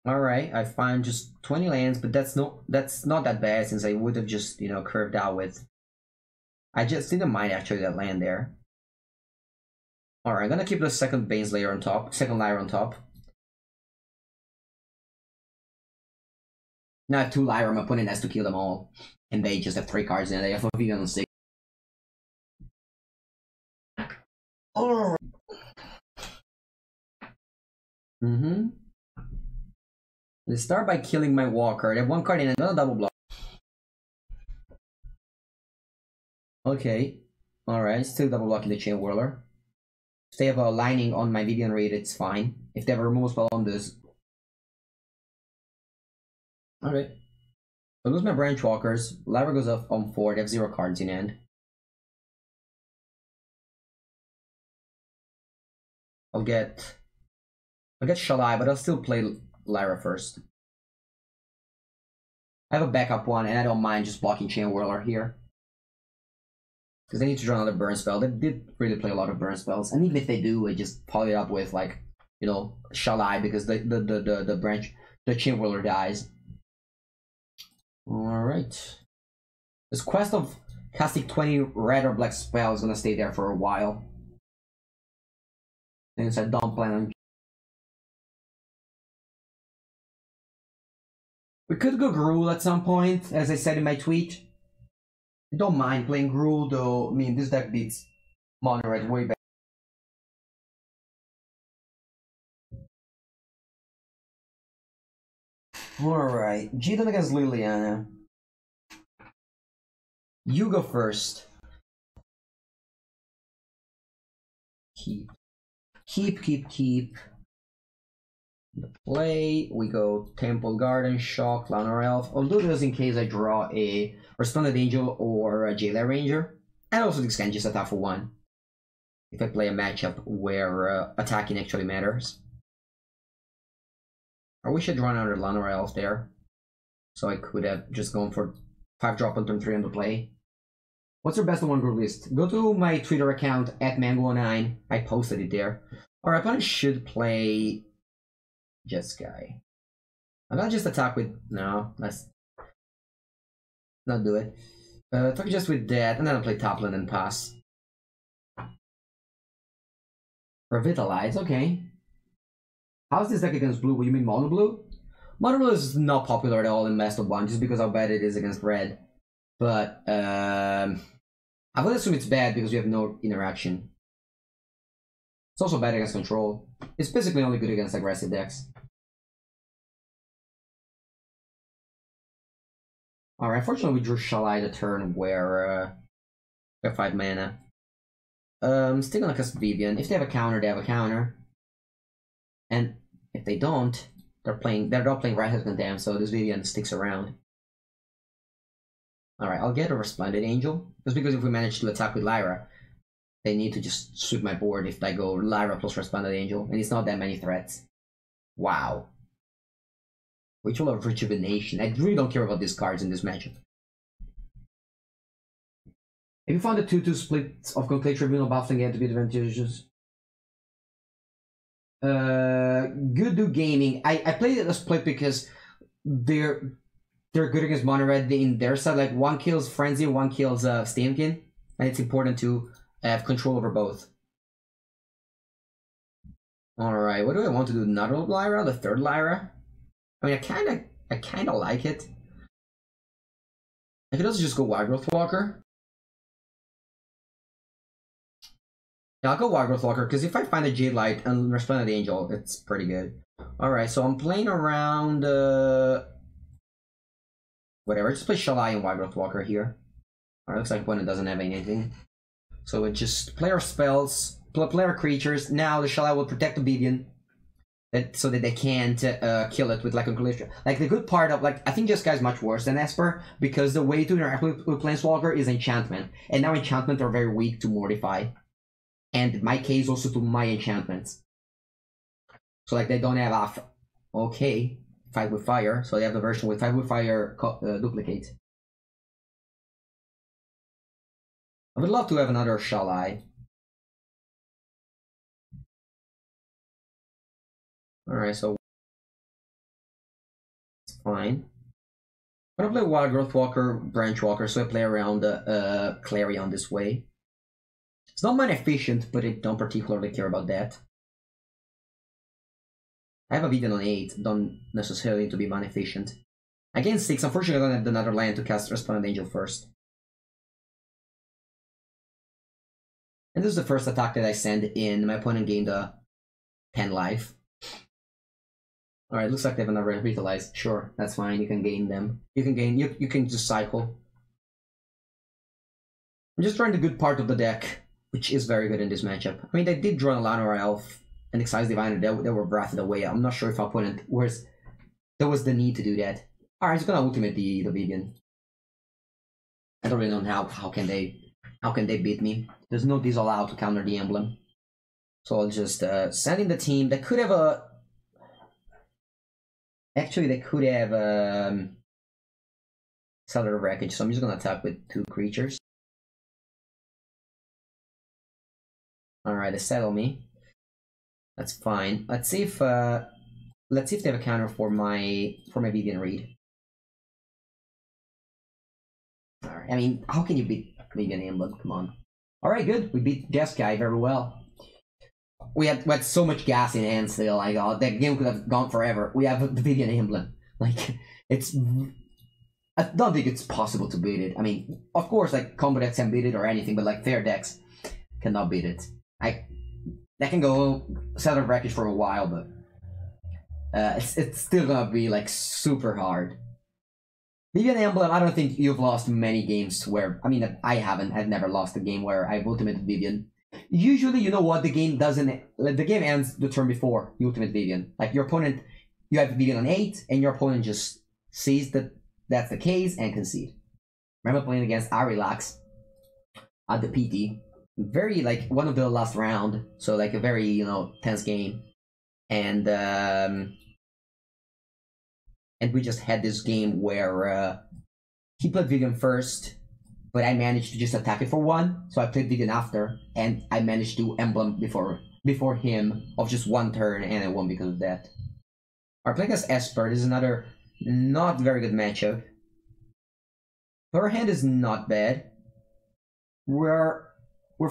Alright, I find just 20 lands, but that's not that bad since I would have just, you know, curved out with... I just didn't mind actually that land there. Alright, I'm gonna keep the second Baneslayer on top, second Lyra on top. Now I have 2 Lyra, my opponent has to kill them all. And they just have 3 cards and they have a Vivian on 6. Alright. Let's start by killing my Walker. I have 1 card and another double block. Okay. Alright, still double blocking the Chain Whirler. If they have a lining on my Vivian Reed, it's fine. If they have a removal spell on this. Alright. I lose my Branch Walkers. Lyra goes up on 4. They have 0 cards in hand. I'll get Shalai, but I'll still play Lyra first. I have a backup one, and I don't mind just blocking Chain Whirler here. Because they need to draw another burn spell. They did really play a lot of burn spells. And even if they do, I just follow it up with, like, you know, Shalai, because the Chain Whirler dies. Alright. This quest of casting 20 red or black spells is gonna stay there for a while. Since I don't plan on... We could go Gruul at some point, as I said in my tweet. I don't mind playing Gruul, though. I mean, this deck beats Mono Red way better. Alright, Jidon against Liliana. You go first. Keep. keep. The play, we go Temple Garden, Shock, Clown or Elf. I'll do this in case I draw a Resplendent Angel or a Jailer Ranger. And also this can just attack for 1. If I play a matchup where attacking actually matters. I wish I'd drawn another Clown or Elf there. So I could have just gone for 5-drop on turn 3 on the play. What's your best of 1 group list? Go to my Twitter account at Mango09. I posted it there. Our opponent should play Jeskai. I'm gonna just attack with... No, let's not do it. Attack just with that, and then I'll play Topland and pass. Revitalize, okay. How's this deck against blue? What, you mean mono blue? Mono blue is not popular at all in Best of 1, just because how bad it is against red. But, I would assume it's bad because we have no interaction. It's also bad against control. It's basically only good against aggressive decks. Alright, unfortunately we drew Shalai the turn where we have 5 mana. Still gonna cast Vivian. If they have a counter, they have a counter. And if they don't, they're not playing Wrath of Condemned, so this Vivian sticks around. Alright, I'll get a Resplendent Angel. Just because if we manage to attack with Lyra, they need to just sweep my board if I go Lyra plus Resplendent Angel, and it's not that many threats. Wow. Ritual of Rejuvenation. I really don't care about these cards in this matchup. If you found the 2-2 split of Conclave Tribunal battling it to be advantageous. Good do gaming. I played it a split because they're good against mono red in their side. Like 1 kills Frenzy, 1 kills Steamkin, and it's important to have control over both. Alright, what do I want to do? Another Lyra? The 3rd Lyra? I mean, I kinda like it. I could also just go Wildgrowth Walker. Yeah, I'll go Wildgrowth Walker, because if I find a Jade Light and Resplendent Angel, it's pretty good. Alright, so I'm playing around, whatever, just play Shalai and Wildgrowth Walker here. Alright, looks like opponent doesn't have anything. So it just play our spells, play our creatures. Now the Shalai will protect the Vivian. So that they can't kill it with like a collision. Like the good part of I think this guy's much worse than Esper because the way to interact with Planeswalker is enchantment, and now enchantment are very weak to Mortify, and in my case also to my enchantments. So like they don't have okay, Fight with Fire, so they have the version with Fight with Fire duplicate. I would love to have another Shalai. Alright, so it's fine. I'm gonna play Wildgrowth Walker, Branch Walker, so I play around Clarion this way. It's not mana efficient, but I don't particularly care about that. I have a Vivian on 8, don't necessarily need to be mana efficient. I gain 6, unfortunately I don't have another land to cast Resplendent Angel first. And this is the first attack that I send in. My opponent gained 10 life. Alright, looks like they have another Revitalize. Sure, that's fine, you can gain them. You can just cycle. I'm just trying the good part of the deck, which is very good in this matchup. I mean, they did draw a Llanowar Elf and Exile Diviner, they were breathed away. I'm not sure if our opponent there was the need to do that. Alright, it's gonna ultimate the Vivian. I don't really know how can they beat me. There's no disallow to counter the emblem. So I'll just send in the team that could have a... Actually, they could have Cellular Wreckage, so I'm just gonna attack with 2 creatures. Alright, they settle me. That's fine. Let's see if they have a counter for my Vivian Reed. Alright, I mean, how can you beat Vivian Emblem? Come on. Alright, good. We beat Jeskai very well. We had so much gas in hand still. Like, oh, that game could have gone forever. We have the Vivian Emblem. Like, I don't think it's possible to beat it. I mean, of course, like, combo decks can beat it or anything, but like, fair decks cannot beat it. That can go Cellular Wreckage for a while, but it's still gonna be like super hard. Vivian Emblem, I don't think you've lost many games where, I mean, I haven't. I've never lost a game where I've ultimated Vivian. usually, you know what, the game doesn't, the game ends the turn before the ultimate Vivian. Like your opponent, you have Vivian on 8, and your opponent just sees that that's the case and concede. Remember playing against Arilax at the PT, very like one of the last round, so like a very, you know, tense game, and we just had this game where he played Vivian first, but I managed to just attack it for 1, so I played Vivian after, and I managed to emblem before him of just 1 turn, and I won because of that. Our playing as Esper, this is another not very good matchup. Her hand is not bad. We're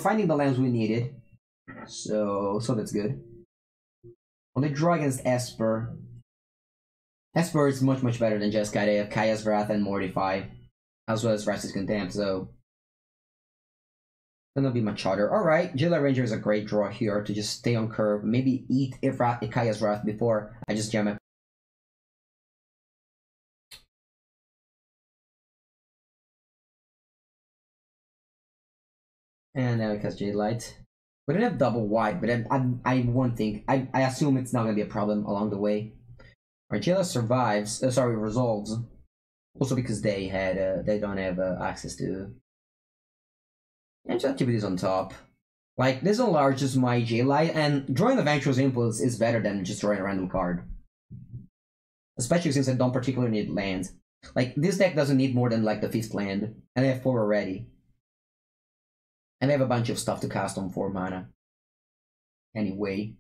finding the lands we needed, so that's good. On the draw against Esper is much better than Jeskai. They have Kaya's Wrath and Mortify, as well as Restless Contempt, so gonna be much harder. Alright, Jailer Ranger is a great draw here to just stay on curve, maybe eat Kaya's Wrath before I just jam it. And now I cast Jade Light. We don't have double white, but I won't think. I assume it's not gonna be a problem along the way. Our Jailer survives. Resolves. Also because they don't have access to activities on top. Like this enlarges my Jade Light, and drawing Adventurous Impulse is better than just drawing a random card. Especially since I don't particularly need lands. Like this deck doesn't need more than like the 5th land, and I have 4 already. And they have a bunch of stuff to cast on 4 mana. Anyway.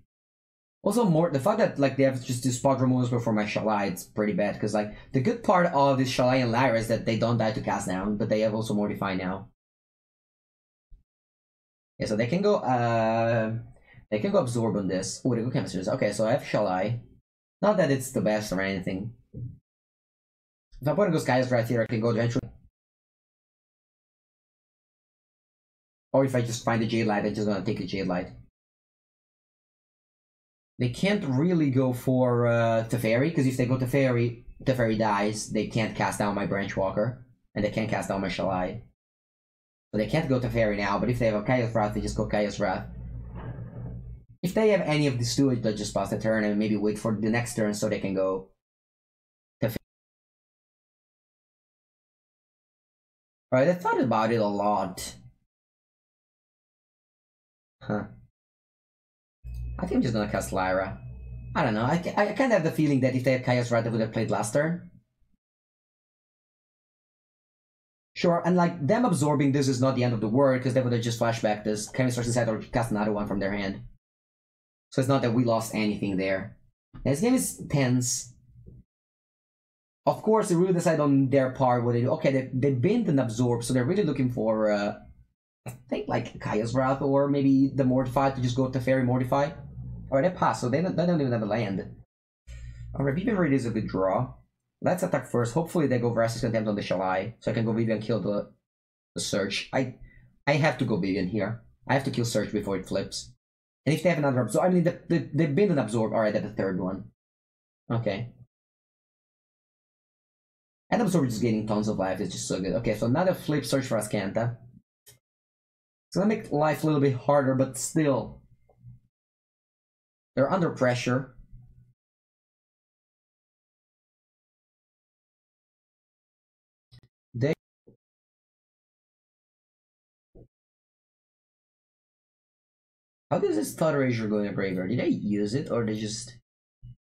Also, the fact that like they have just these spot removals before my Shalai, it's pretty bad. Because like the good part of this Shalai and Lyra is that they don't die to cast down, but they have also Mortify now. Yeah, so they can go absorb on this. Oh, they go Chemistries. Okay, so I have Shalai. Not that it's the best or anything. If my opponent goes Kaya's right here, I can go eventually. Or if I just find the Jade Light, I'm just gonna take the Jade Light. They can't really go for Teferi, because if they go Teferi dies, they can't cast down my Branchwalker, and they can't cast down my Shalai. So they can't go Teferi now, but if they have a Kaya's Wrath, they just go Kaya's Wrath. If they have any of these 2, they'll just pass the turn and maybe wait for the next turn so they can go Teferi. Alright, I thought about it a lot. Huh. I think I'm just gonna cast Lyra. I don't know, I kind of have the feeling that if they had Kaya's Wrath, they would have played last turn. Sure, and like, them absorbing this is not the end of the world, because they would have just flashback this, Chemistries inside, or cast another one from their hand. So it's not that we lost anything there. This game is tense. Of course, they really decide on their part what they do. Okay, they bind and absorb, so they're really looking for, I think, like, Kaya's Wrath, or maybe the Mortify to just go to Fairy Mortify. Alright, they pass, so they don't even have a land. Alright, Vivian Raid is a good draw. Let's attack first. Hopefully they go Restless Contempt on the Shalai, so I can go Vivian kill the Search. I have to go Vivian here. I have to kill Search before it flips. And if they have another absorb, I mean, they've been an absorb. Alright, that's the 3rd one. Okay. And absorb is getting tons of life. It's just so good. Okay, so another flip Search for Ascanta. It's gonna make life a little bit harder, but still. They're under pressure. How does this Thought Erasure go in a graveyard? Did I use it, or they just...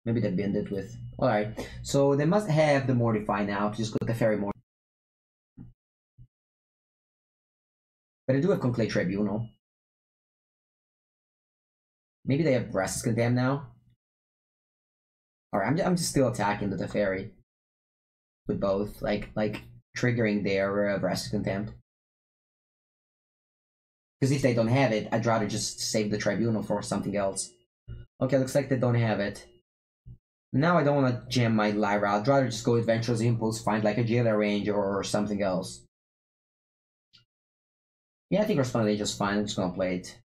Maybe they binned it with... Alright, so they must have the Mortify now to just go to Fairy Mortify. But I do have Conclave Tribunal. Maybe they have Restless Contempt now? Alright, I'm just still attacking the Teferi. With both, like triggering their Restless Contempt. Because if they don't have it, I'd rather just save the Tribunal for something else. Okay, looks like they don't have it. Now I don't want to jam my Lyra. I'd rather just go Adventurous Impulse, find like a Jailer Range or something else. Yeah, I think Responding is just fine. I'm just gonna play it.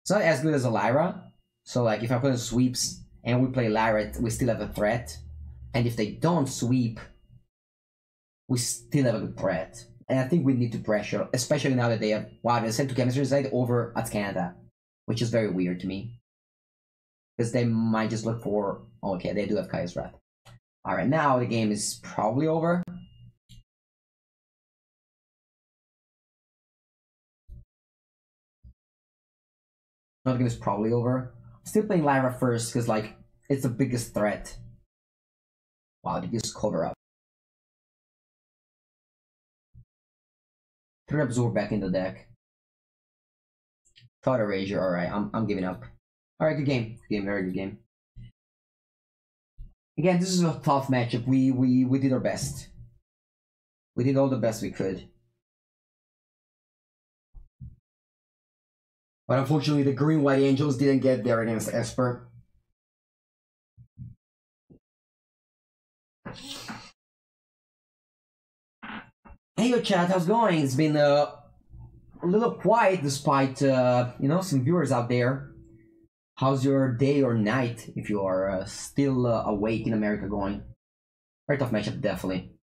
It's not as good as a Lyra. So like if I put in sweeps and we play Lyra, we still have a threat. And if they don't sweep, we still have a good threat. And I think we need to pressure, especially now that they have, wow, they sent to chemistry side over at Canada, which is very weird to me. Because they might just look for, okay, they do have Kaya's Wrath. Alright, now the game is probably over. Now the game is probably over. Still playing Lyra first, because, like, it's the biggest threat. Wow, they just cover up. 3 Absorb back in the deck. Thought Erasure, alright, I'm giving up. Alright, good game. Good game, very good game. Again, this is a tough matchup. We did our best. We did all the best we could. But unfortunately, the Green-White Angels didn't get there against Esper. Hey yo chat, how's it going? It's been a little quiet despite, you know, some viewers out there. How's your day or night if you are still awake in America going? Very tough matchup, definitely.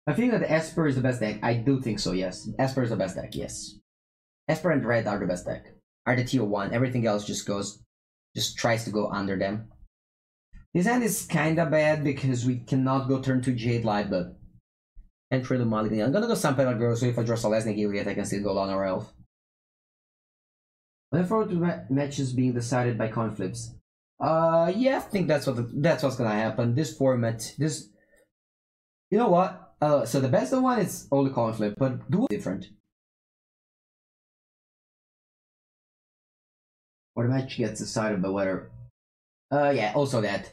I think that Esper is the best deck. I do think so, yes. Esper is the best deck, yes. Esper and Red are the best deck. Are the tier 1. Everything else just tries to go under them. This hand is kinda bad because we cannot go turn 2 Jade Light, but entry the Mulligan. I'm gonna go Sunpetal Girl, so if I draw Celestia Gilead, I can still go Lana or Elf. Looking forward to matches being decided by coin flips. Yeah, I think that's what's gonna happen. This format, you know what? So the best one is all the coin flip, but do different. Or the match gets decided by whether. Yeah, also that.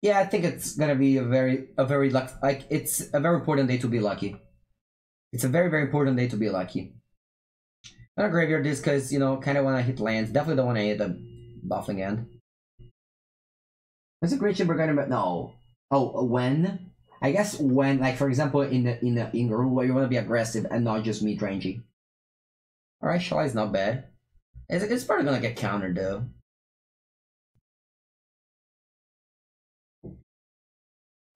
Yeah, I think it's gonna be a very it's a very important day to be lucky. It's a very important day to be lucky. I'm gonna graveyard this because, you know, kind of want to hit lands. Definitely don't want to hit a buffling end. That's a great ship we're gonna. No. Oh, when? I guess when, like for example, in Garu, where you want to be aggressive and not just mid rangey. All right, Shalai is not bad. It's probably gonna get countered though.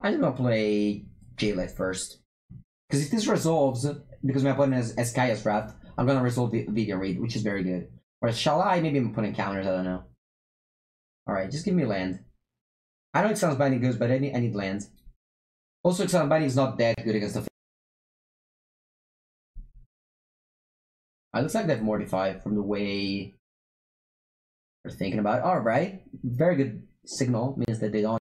I'm just gonna play J-Light first. Because if this resolves, because my opponent has Kaya's Wrath, I'm gonna resolve the Video Read, which is very good. Whereas Shalai, maybe I'm putting counters, I don't know. Alright, just give me land. I know Exil's Binding good, but I need land. Also, Exil's Binding is not that good against the... It looks like they have Mortify from the way they're thinking about it. Alright, very good signal, means that they don't...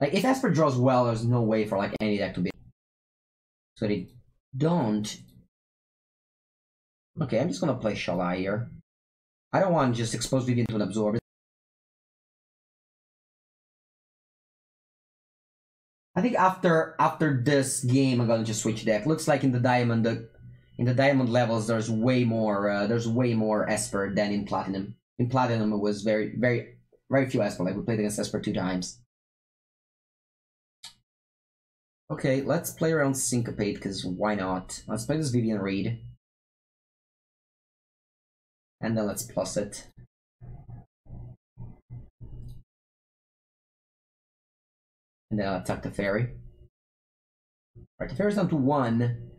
Like, if Esper draws well, there's no way for, like, any deck to be... So they don't... Okay, I'm just gonna play Shalai here. I don't want to just expose Vivian to an Absorb. I think after this game, I'm gonna just switch deck. Looks like in the diamond levels, there's way more Esper than in Platinum. In Platinum, it was very few Esper. Like, we played against Esper 2 times. Okay, let's play around Syncopate, because why not? Let's play this Vivian Reed. And then let's plus it. And then I'll attack the Fairy. Alright, the Fairy's down to 1.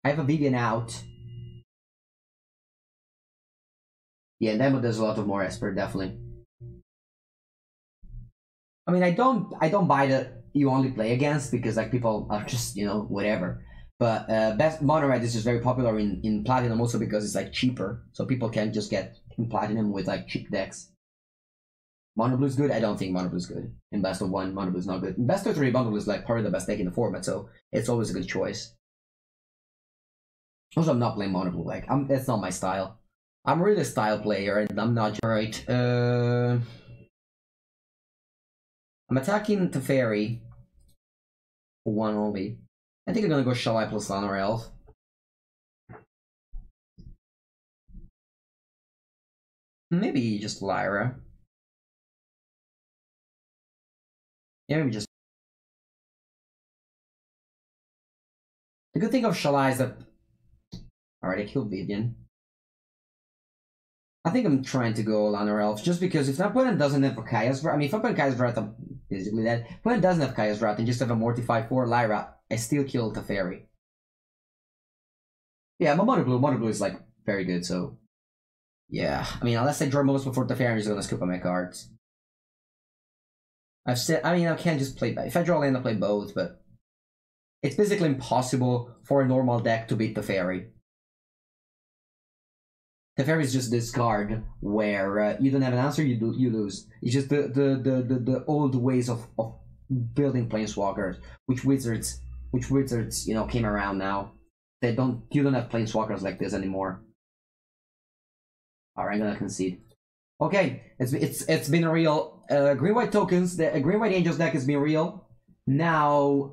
I have a Vivian out. Yeah, and then there's a lot of more Esper, definitely. I mean, I don't buy the you only play against, because like people are just, you know, whatever. But best Mono Red is just very popular in Platinum also because it's like cheaper, so people can just get in Platinum with like cheap decks. Mono Blue is good. I don't think Mono Blue is good. In best of 1, Mono Blue is not good. In best of 3, Mono Blue is like probably the best deck in the format, so it's always a good choice. Also, I'm not playing Mono Blue. Like, that's not my style. I'm really a style player, and I'm not. Alright, I'm attacking Teferi for 1 only. I think I'm gonna go Shalai plus Lana or Elf. Maybe just Lyra. Yeah, maybe just... The good thing of Shalai is that... Alright, I killed Vivian. I think I'm trying to go Lana or Elf, just because if my opponent doesn't have Kaya's Wrath... I mean, if my opponent Kaya's Wrath, basically that. When it doesn't have Chaos Drought and just have a Mortify 4 Lyra, I still kill the fairy. Yeah, my Mono Blue is like very good, so yeah. I mean, unless I draw most before the fairy, I'm just gonna scoop on my cards. I've said, I mean, I can't just play, if I draw land, I'll play both, but it's basically impossible for a normal deck to beat the fairy. The fairy is just this card where you don't have an answer, you lose. It's just the old ways of building planeswalkers, which wizards came around now. You don't have planeswalkers like this anymore. Alright, I'm gonna concede. Okay, it's been real. Green white tokens. The Green white angels deck has been real. Now